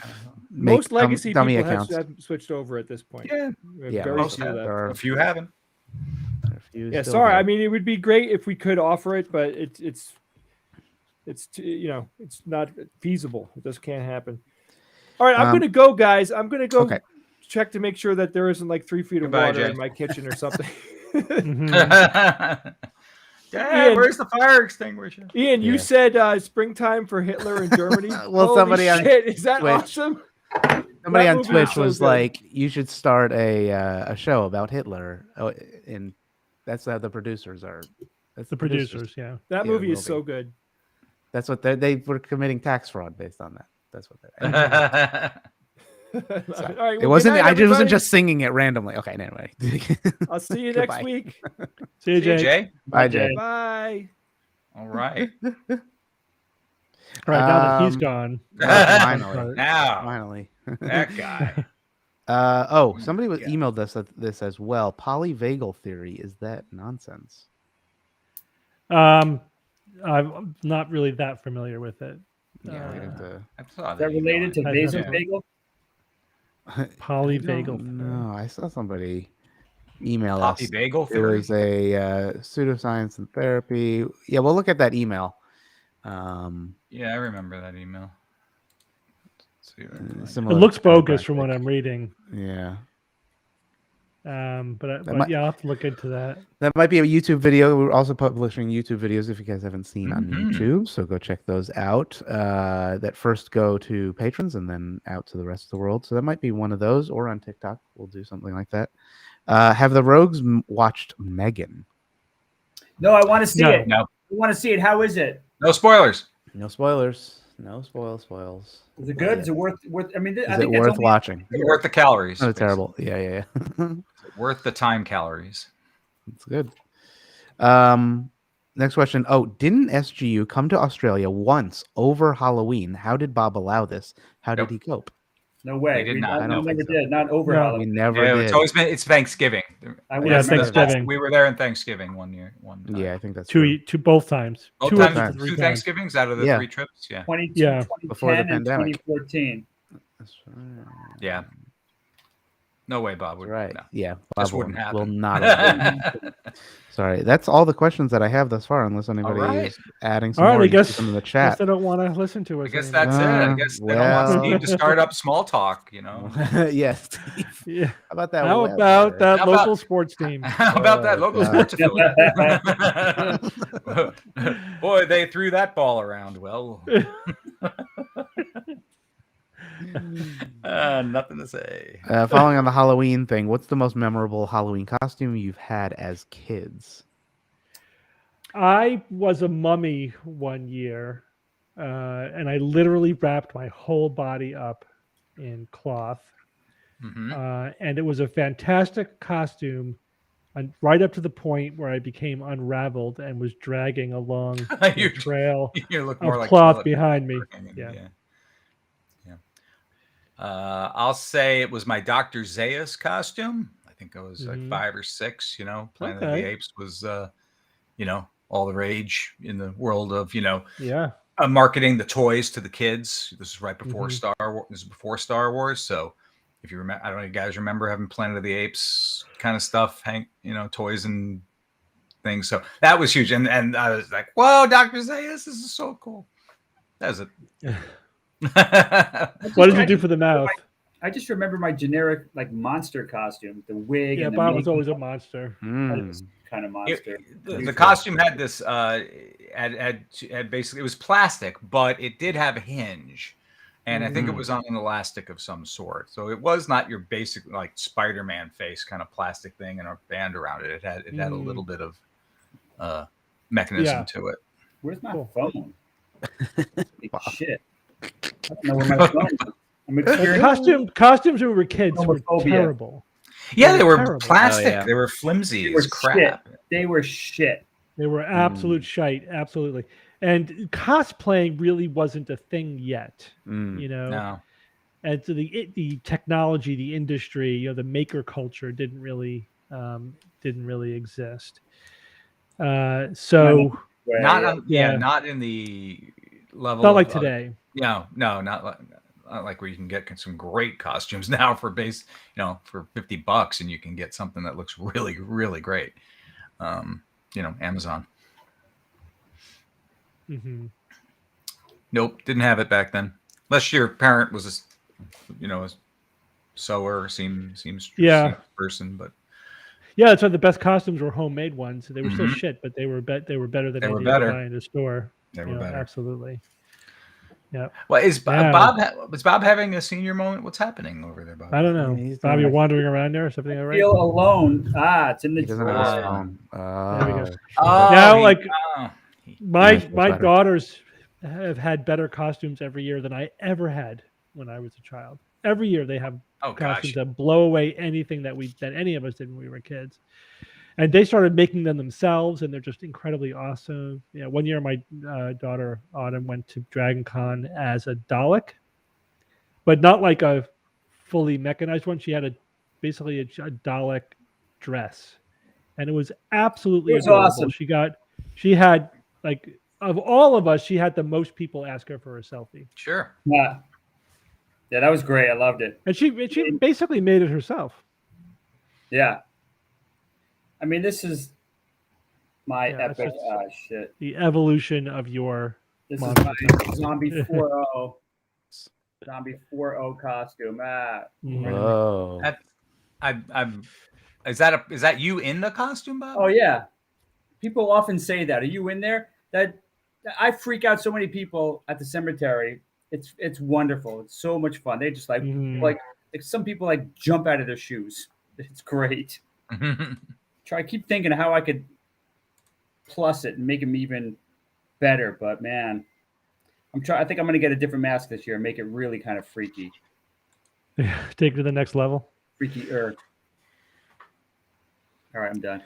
Most legacy dummy people accounts. have switched over at this point. Yeah, Yeah, Very most few have. left. There are A few haven't. a few Yeah, still sorry. here. I mean, it would be great if we could offer it, but it's it's not feasible. It just can't happen. All right, I'm gonna go, guys. I'm gonna go Okay. check to make sure that there isn't like 3 feet of Goodbye, water Jay. in my kitchen or something. Mhm. Dad, Ian- where's the fire extinguisher? Ian, you Yeah. said springtime for Hitler in Germany. Well, Holy somebody on shit, is that Twitch- awesome? Somebody That on movie is Twitch so was good. like, "You should start a show about Hitler," and that's how the producers are. That's The producers, yeah. That Yeah, movie it is will so be. good. That's what they were committing tax fraud based on that. That's what they're. All right, it well, good wasn't. night, I wasn't everybody. just singing it randomly. Okay, anyway. I'll see you next Goodbye. week. See you, See you, Jay. Jay. Bye, Jay. Bye. All right. All right, now that he's Um, gone. Finally, Now, finally. that guy. Somebody was Yeah. emailed us this as well. Polyvagal theory, is that nonsense? I'm not really that familiar with it. Yeah, we'd have to. I saw Is that email. related to I- vasovagal? Polyvagal. No, I saw somebody email Poppy us. bagel It theory. was a pseudoscience and therapy. Yeah, we'll look at that email. Yeah, I remember that email. Let's see what I can find. It Similar looks kind of bogus from what graphic. I'm reading. Yeah, But might- yeah, I'll have to look into that. that might be a YouTube video. We're also publishing YouTube videos if you guys haven't seen on Mhm. YouTube, so go check those out. That first go to patrons and then out to the rest of the world. So that might be one of those, or on TikTok, we'll do something like that. Have the Rogues watched Megan? No, I want to see No. it. No. I want to see it. How is it? No spoilers. No spoilers. No spoils. Is it good? Is it worth? I mean, Is I it think that's worth only- watching? Worth the calories. Oh, terrible. Yeah. Worth the time calories. That's good. Next question. Oh, didn't SGU come to Australia once over Halloween? How did Bob allow this? How did Nope. he cope? No way. They did We, not. I I don't never think so. did. Not over No. Halloween. We never Yeah, did. it's always been. It's Thanksgiving. I Yeah, was Thanksgiving. We were there in Thanksgiving one year. One time. Yeah, I think that's true. Two both times. Both Two times, of the times. three two times. Thanksgivings out of the Yeah. 3 trips. Yeah. 22, Yeah. 2010 Before the and pandemic. 2014. That's right. Yeah. No way, Bob would. Right. No. Yeah. This Bob wouldn't will happen. not. allow it. Sorry. That's all the questions that I have thus far, unless anybody right. is adding some All right, more. I You can see guess, some in the guess chat. they don't want to listen to I us. guess anymore. that's it. I guess they don't want well. Steve to start up small talk. You know. Yes. Yeah. How about that? How weather? about that How about- local sports team? How about that Oh, local God. sports affiliate? Boy, they threw that ball around well. Nothing to say. Following on the Halloween thing, what's the most memorable Halloween costume you've had as kids? I was a mummy one year, and I literally wrapped my whole body up in cloth. Mhm. And it was a fantastic costume, and right up to the point where I became unraveled and was dragging along the You- trail You look more of like cloth toilet behind me. paper hanging, Yeah. yeah. I'll say it was my Dr. Zaius costume. I think I was like Mhm. 5 or 6. You know, Planet of Okay. the Apes was, you know, all the rage in the world of Yeah. marketing the toys to the kids. This is right before Mhm. This is before Star Wars. So if you remember, I don't know if you guys remember having Planet of the Apes kind of stuff, toys and things. So that was huge. And I was like, whoa, Dr. Zayas, this is so cool. That was it. What did you do for the mouth? I just remember my generic like monster costume, the wig Yeah, and the Bob was makeup. always a monster. Kind of monster. The costume had this had basically, it was plastic, but it did have a hinge, and I think it was on an elastic of some sort. So it was not your basic like Spider-Man face kind of plastic thing and a band around it. It had a little bit of mechanism to it. Where's my Cool. phone? Shit. I don't know where my phone is. I'm experiencing Costumes when we were kids were homophobia. terrible. Yeah, they were terrible. plastic. Oh, yeah. They were flimsy They were as crap. They were shit. They were absolute shite, absolutely. And cosplaying really wasn't a thing yet, No. And so the technology, the industry, the maker culture didn't really exist. So Not in the level. not like today. No, not like where you can get some great costumes now for for $50, and you can get something that looks really, really great. Amazon. Mm-hmm. Nope, didn't have it back then. Unless your parent was a sewer, seamstress person, but yeah, that's why the best costumes were homemade ones. They were still shit, but they were better than anything you could buy in the store. They were better. Absolutely. Yeah. Well, is Bob having a senior moment? What's happening over there, Bob? I don't know. Bob, you're wandering around there. Is everything all right? Feel alone. It's in the He doesn't have his drawer. phone. There we go. Oh, my better. daughters have had better costumes every year than I ever had when I was a child. Every year they have costumes that blow away anything that any of us did when we were kids. And they started making them themselves, and they're just incredibly awesome. One year my daughter Autumn went to Dragon Con as a Dalek, but not like a fully mechanized one. She had basically a Dalek dress, and it was absolutely adorable. Awesome. She had like, of all of us, she had the most people ask her for a selfie. Sure. Yeah, that was great. I loved it. And she basically made it herself. Yeah. I mean, this is my epic shit. The evolution of your. This is my Zombie 4.0. Zombie 4.0 costume. Whoa. Is that you in the costume, Bob? Oh yeah. People often say that. Are you in there? That I freak out so many people at the cemetery. It's wonderful. It's so much fun. They just like some people like jump out of their shoes. It's great. I keep thinking how I could plus it and make them even better, but man, I think I'm going to get a different mask this year and make it really kind of freaky. Yeah, take it to the next level. Freaky-er. All right, I'm done.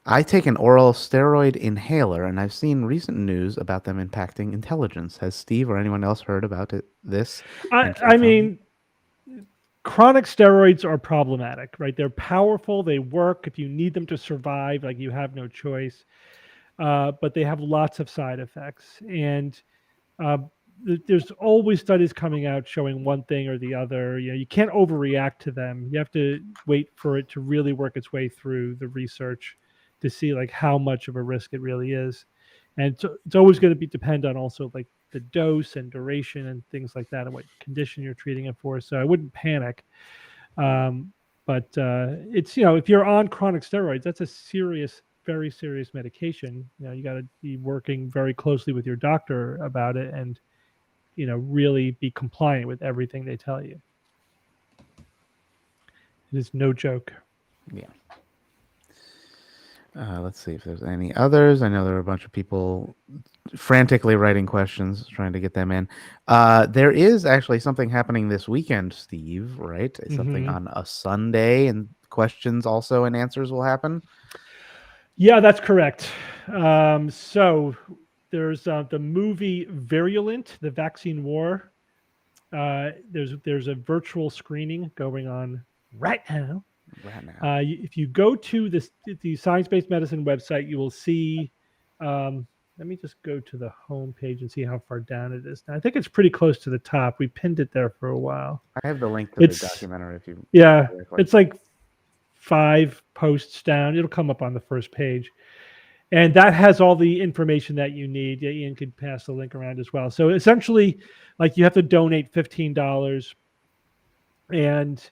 I take an oral steroid inhaler, and I've seen recent news about them impacting intelligence. Has Steve or anyone else heard about this? I mean, chronic steroids are problematic, right? They're powerful. They work. If you need them to survive, like, you have no choice. But they have lots of side effects. And there's always studies coming out showing one thing or the other. You can't overreact to them. You have to wait for it to really work its way through the research to see like how much of a risk it really is. And so it's always going to depend on also like the dose and duration and things like that, and what condition you're treating it for. So I wouldn't panic. But it's, if you're on chronic steroids, that's a very serious medication. You got to be working very closely with your doctor about it, and really be compliant with everything they tell you. It is no joke. Yeah. Let's see if there's any others. I know there are a bunch of people frantically writing questions, trying to get them in. There is actually something happening this weekend, Steve, right? Something on a Sunday, and questions also and answers will happen. Yeah, that's correct. So there's the movie Virulent, the vaccine war. There's a virtual screening going on right now Right now. If you go to the science-based medicine website, you will see. Let me just go to the home page and see how far down it is. Now, I think it's pretty close to the top. We pinned it there for a while. I have the link to It's the documentary if you. yeah, directly. it's like 5 posts down. It'll come up on the first page. And that has all the information that you need. Yeah, Ian could pass the link around as well. So essentially, like you have to donate $15 and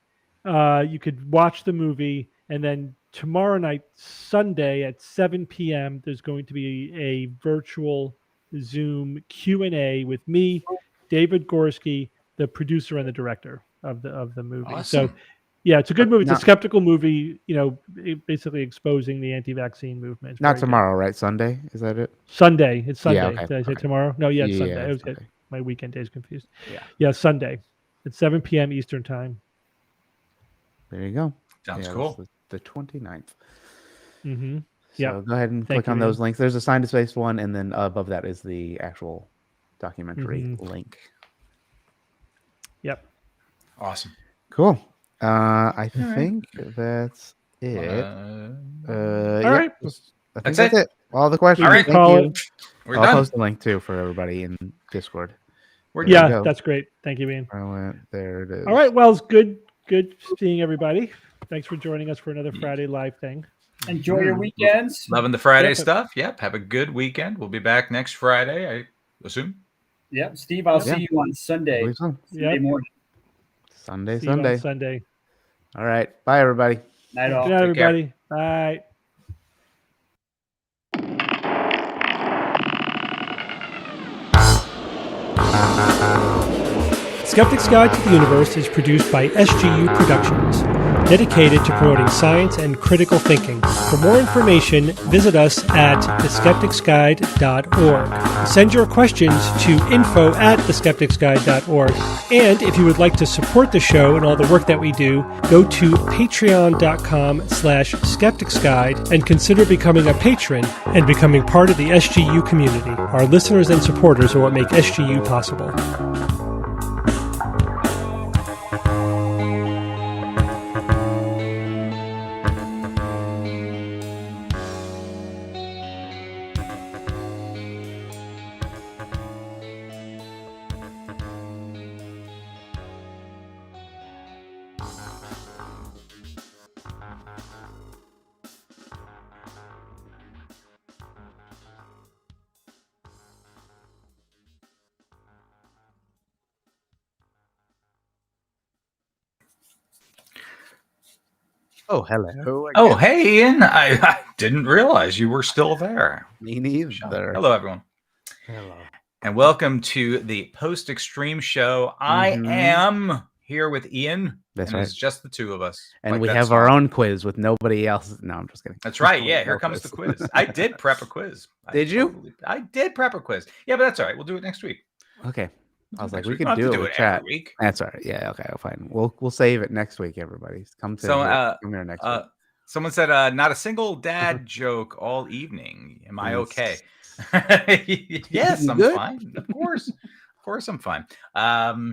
you could watch the movie. And then tomorrow night, Sunday at 7 p.m., there's going to be a virtual Zoom Q&A with me, David Gorski, the producer and the director of the movie. Awesome. So yeah, it's a good movie. It's Not- a skeptical movie, basically exposing the anti-vaccine movement. It's Not very good. tomorrow, right? Sunday? Is that it? Sunday. It's Sunday. Yeah, okay, Did I say okay. tomorrow? No, yeah, it's Yeah, Sunday. I was Sunday. getting my weekend days confused. Yeah. Yeah, Sunday. It's 7 p.m. Eastern time. There you go. Sounds Yeah, cool. that's the 29th. Mm-hmm. So Yeah. go ahead and Thank click on you, those Ian. links. There's a Science Based one, and then above that is the actual documentary link. Yep. Awesome. Cool. I right. think that's it. All right. I think That's that's it. it. All the questions. All right. Thank Call you. it. We're I'll done. post the link too for everybody in Discord. We're There you done. Yeah, go. that's great. Thank you, Ian. There it is. All right. Well, it's good seeing everybody. Thanks for joining us for another Friday live thing. Enjoy your weekends. Loving the Friday Yep. stuff. Yep. Have a good weekend. We'll be back next Friday, I assume. Yep, Steve, I'll Yeah. see you on Sunday. Believe so. Sunday Yep. morning. Sunday. See you on Sunday. All right. Bye, everybody. Night all. Good night, Take care. everybody. Bye. Skeptic's Guide to the Universe is produced by SGU Productions, dedicated to promoting science and critical thinking. For more information, visit us at theskepticsguide.org. Send your questions to info@theskepticsguide.org. And if you would like to support the show and all the work that we do, go to patreon.com/skepticsguide and consider becoming a patron and becoming part of the SGU community. Our listeners and supporters are what make SGU possible. Oh, hello. Oh, hey, Ian. I didn't realize you were still there. Me neither. Hello, everyone. Hello. And welcome to the Post Extreme Show. I am here with Ian. That's and right. It's just the two of us. And Like we that have our song. own quiz with nobody else. No, I'm just kidding. That's right. Yeah, No here comes the quiz. I did prep a quiz. Did you? I did prep a quiz. Yeah, but that's all right. We'll do it next week. Okay. I was like, Next we week. could Don't have do to it with every chat. week. That's all right. Yeah. Okay. Fine. We'll save it next week. Everybody, come to So, come here next week. Someone said, not a single dad joke all evening. Am I okay? Yes, You I'm good? fine. Of course. Of course, I'm fine. Yeah,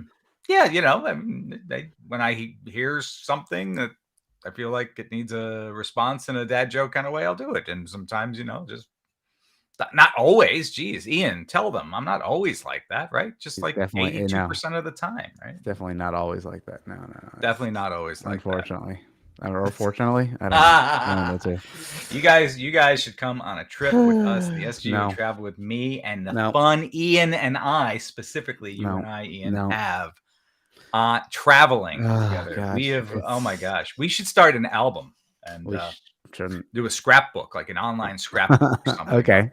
I mean, when I hear something that I feel like it needs a response in a dad joke kind of way, I'll do it. And sometimes, just not always. Geez, Ian, tell them I'm not always like that, right? Just It's like definitely, 82% of the time, right? Definitely not always like that. No. Definitely not always like that. Unfortunately. Or fortunately, I don't know. One of the You guys should come on a trip with us. The SGU No. travel with me and the No. fun Ian and I, specifically you No. and I, Ian, No. have traveling Oh, together. gosh. We have. Oh my It's- gosh, we should start an album and We shouldn't. do a scrapbook, like an online scrapbook or something. Okay.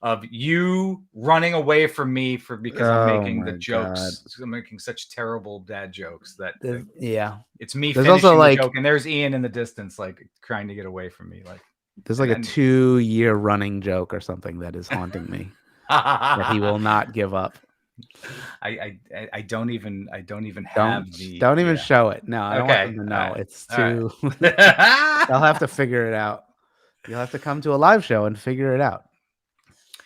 Of you running away from me because I'm Oh making the my jokes. I'm making such terrible dad jokes that Yeah. it's me There's finishing also, the like- joke, and there's Ian in the distance, like trying to get away from me, like. There's like a And- 2-year running joke or something that is haunting me that he will not give up. I don't even Don't have the don't even yeah. show it. No, I don't Okay, want them to know. alright, It's alright. too. They'll have to figure it out. You'll have to come to a live show and figure it out.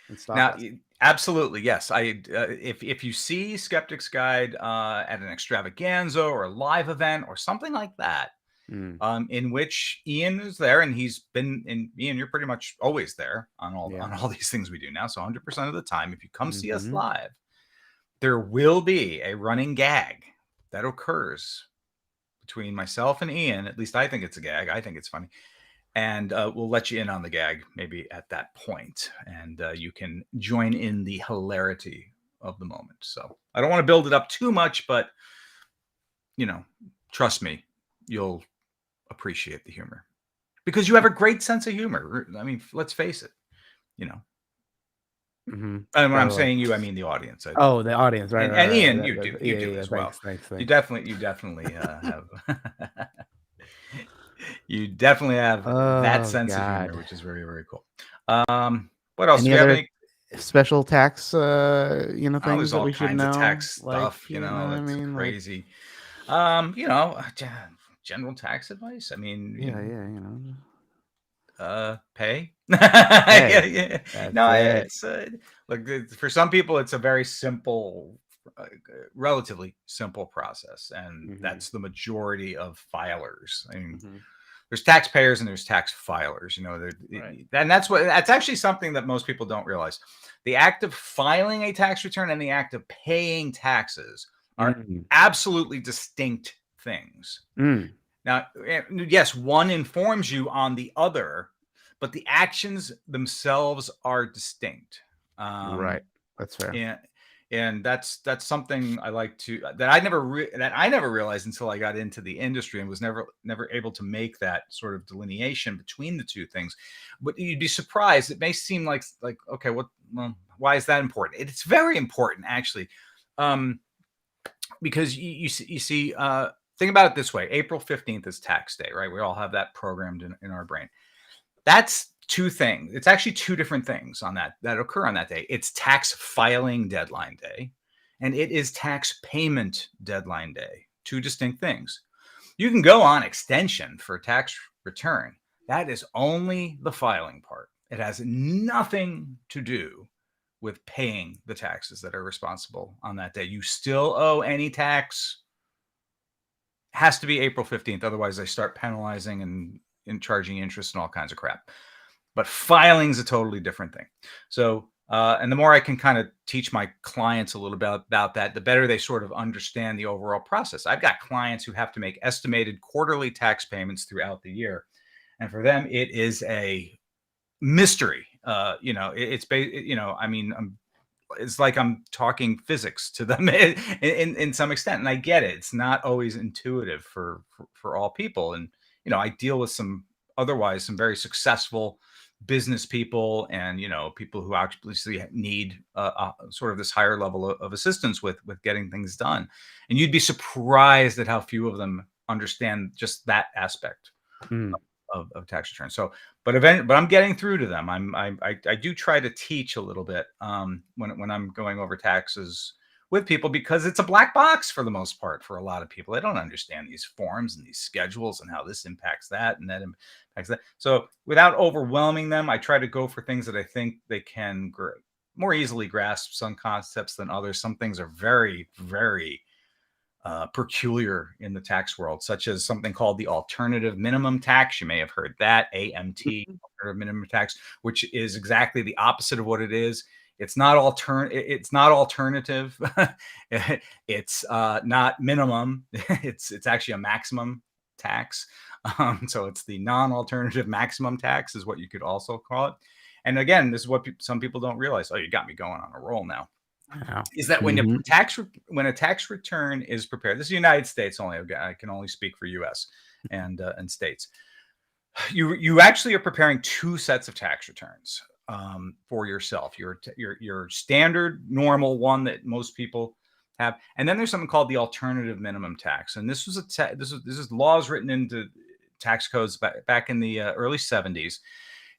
And stop Now, us. absolutely, yes. If you see Skeptic's Guide at an extravaganza or a live event or something like that, in which Ian is there, and he's been in. Ian, you're pretty much always there on all these things we do now. So 100% of the time, if you come see us live, there will be a running gag that occurs between myself and Ian. At least I think it's a gag. I think it's funny. And we'll let you in on the gag maybe at that point. And you can join in the hilarity of the moment. So I don't want to build it up too much, but, trust me, you'll appreciate the humor. Because you have a great sense of humor. I mean, let's face it, And when I'm saying you, I mean the audience. The audience, right? And Ian, you do as well. Thanks. You definitely have. You definitely have that sense of humor, which is very, very cool. What else? Do you have any special tax, things there's all that we should kinds know? of tax stuff, it's crazy. General tax advice. I mean, pay. No, it's look, for some people, it's a very simple, relatively simple process, and that's the majority of filers. I mean, there's taxpayers and there's tax filers. And that's actually something that most people don't realize. The act of filing a tax return and the act of paying taxes are absolutely distinct things. Now, yes, one informs you on the other, but the actions themselves are distinct. Right. That's fair. And that's something I like to that I never realized until I got into the industry and was never able to make that sort of delineation between the two things. But you'd be surprised. It may seem like okay, why is that important? It's very important actually, because you see. Think about it this way. April 15th is tax day, right? We all have that programmed in our brain. That's two things. It's actually two different things that occur on that day. It's tax filing deadline day, and it is tax payment deadline day. Two distinct things. You can go on extension for tax return. That is only the filing part. It has nothing to do with paying the taxes that are responsible on that day. You still owe any tax. Has to be April 15th. Otherwise, they start penalizing and charging interest and all kinds of crap. But filing is a totally different thing. So, and the more I can kind of teach my clients a little bit about that, the better they sort of understand the overall process. I've got clients who have to make estimated quarterly tax payments throughout the year. And for them, it is a mystery. It's like I'm talking physics to them in some extent. And I get it. It's not always intuitive for all people. And, I deal with some very successful business people and, people who actually need sort of this higher level of assistance with getting things done. And you'd be surprised at how few of them understand just that aspect of tax return. So, but I'm getting through to them. I do try to teach a little bit when I'm going over taxes with people, because it's a black box for the most part for a lot of people. They don't understand these forms and these schedules and how this impacts that and that impacts that. So without overwhelming them, I try to go for things that I think they can more easily grasp some concepts than others. Some things are very, very peculiar in the tax world, such as something called the alternative minimum tax. You may have heard that, AMT, alternative minimum tax, which is exactly the opposite of what it is. It's not alternative. It's not minimum. It's actually a maximum tax. So it's the non-alternative maximum tax is what you could also call it. And again, this is what some people don't realize. Oh, you got me going on a roll now. Wow. Is that when a tax return is prepared? This is the United States only. I can only speak for U.S. and states. You actually are preparing two sets of tax returns for yourself. Your standard normal one that most people have, and then there's something called the alternative minimum tax. And this was this is laws written into tax codes back in the early 70s.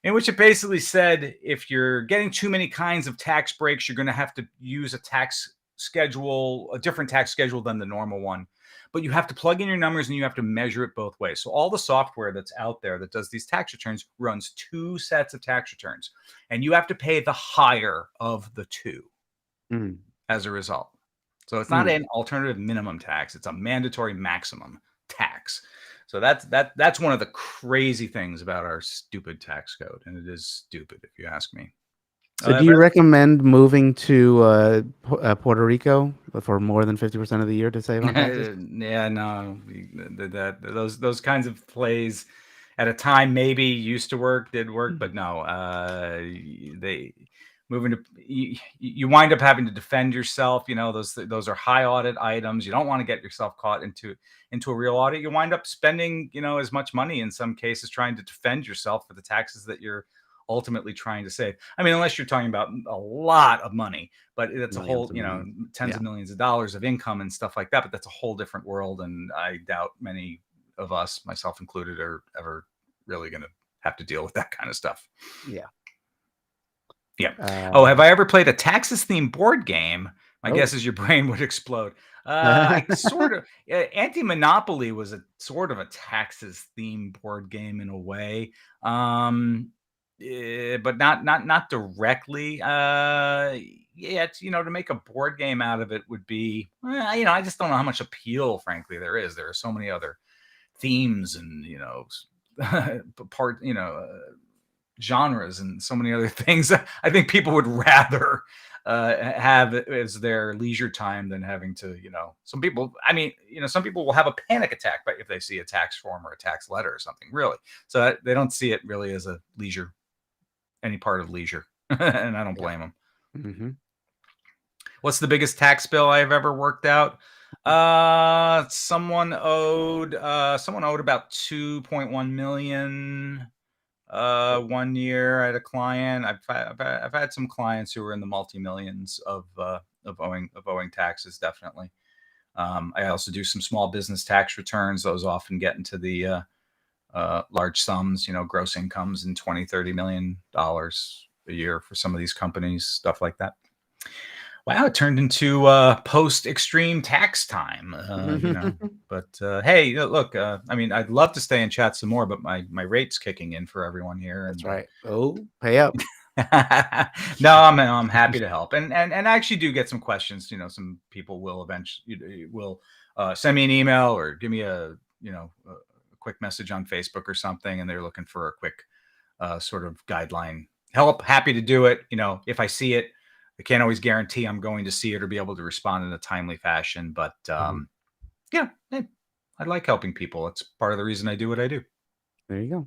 In which it basically said, if you're getting too many kinds of tax breaks, you're going to have to use a different tax schedule than the normal one. But you have to plug in your numbers and you have to measure it both ways. So all the software that's out there that does these tax returns runs two sets of tax returns. And you have to pay the higher of the two as a result. So it's not an alternative minimum tax. It's a mandatory maximum tax. So that's one of the crazy things about our stupid tax code, and it is stupid if you ask me. So do you recommend moving to Puerto Rico for more than 50% of the year to save on taxes? Yeah, no, those kinds of plays at a time maybe used to work, did work, but no, they moving to you wind up having to defend yourself. You know, those are high audit items. You don't want to get yourself caught into a real audit. You wind up spending, you know, as much money in some cases trying to defend yourself for the taxes that you're ultimately trying to save. I mean, unless you're talking about a lot of money, but that's a whole, you know, tens of millions of dollars of income and stuff like that. But that's a whole different world. And I doubt many of us, myself included, are ever really going to have to deal with that kind of stuff. Yeah. Yeah. Have I ever played a taxes themed board game? My guess is your brain would explode. I sort of Anti-Monopoly was a sort of a taxes themed board game in a way. But not directly. Yeah, it's, you know, to make a board game out of it would be, you know, I just don't know how much appeal, frankly, there is. There are so many other themes and, you know, genres and so many other things. I think people would rather have it as their leisure time than having to, you know, some people will have a panic attack if they see a tax form or a tax letter or something, really. So they don't see it really as a leisure, any part of leisure. And I don't blame them. Mm-hmm. What's the biggest tax bill I've ever worked out? Someone owed about 2.1 million. 1 year I had a client. I've had some clients who were in the multi-millions of owing taxes, definitely. I also do some small business tax returns. Those often get into the large sums, you know, gross incomes in $20-30 million a year for some of these companies, stuff like that. Wow, it turned into post-extreme tax time, you know. But hey, look, I mean, I'd love to stay and chat some more, but my rate's kicking in for everyone here. That's right. Oh, pay up. No, I'm happy to help, and I actually do get some questions. You know, some people will eventually send me an email or give me a quick message on Facebook or something, and they're looking for a quick sort of guideline help. Happy to do it. You know, if I see it. I can't always guarantee I'm going to see it or be able to respond in a timely fashion, but yeah, hey, I like helping people. It's part of the reason I do what I do. There you go.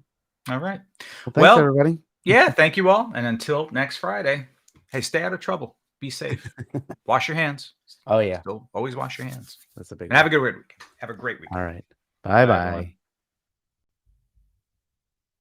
All right. Well, thanks, everybody. Yeah, thank you all. And until next Friday, hey, stay out of trouble. Be safe. Wash your hands. Oh, yeah. Always wash your hands. That's a big one. And have a good weekend. Have a great weekend. All right. Bye-bye.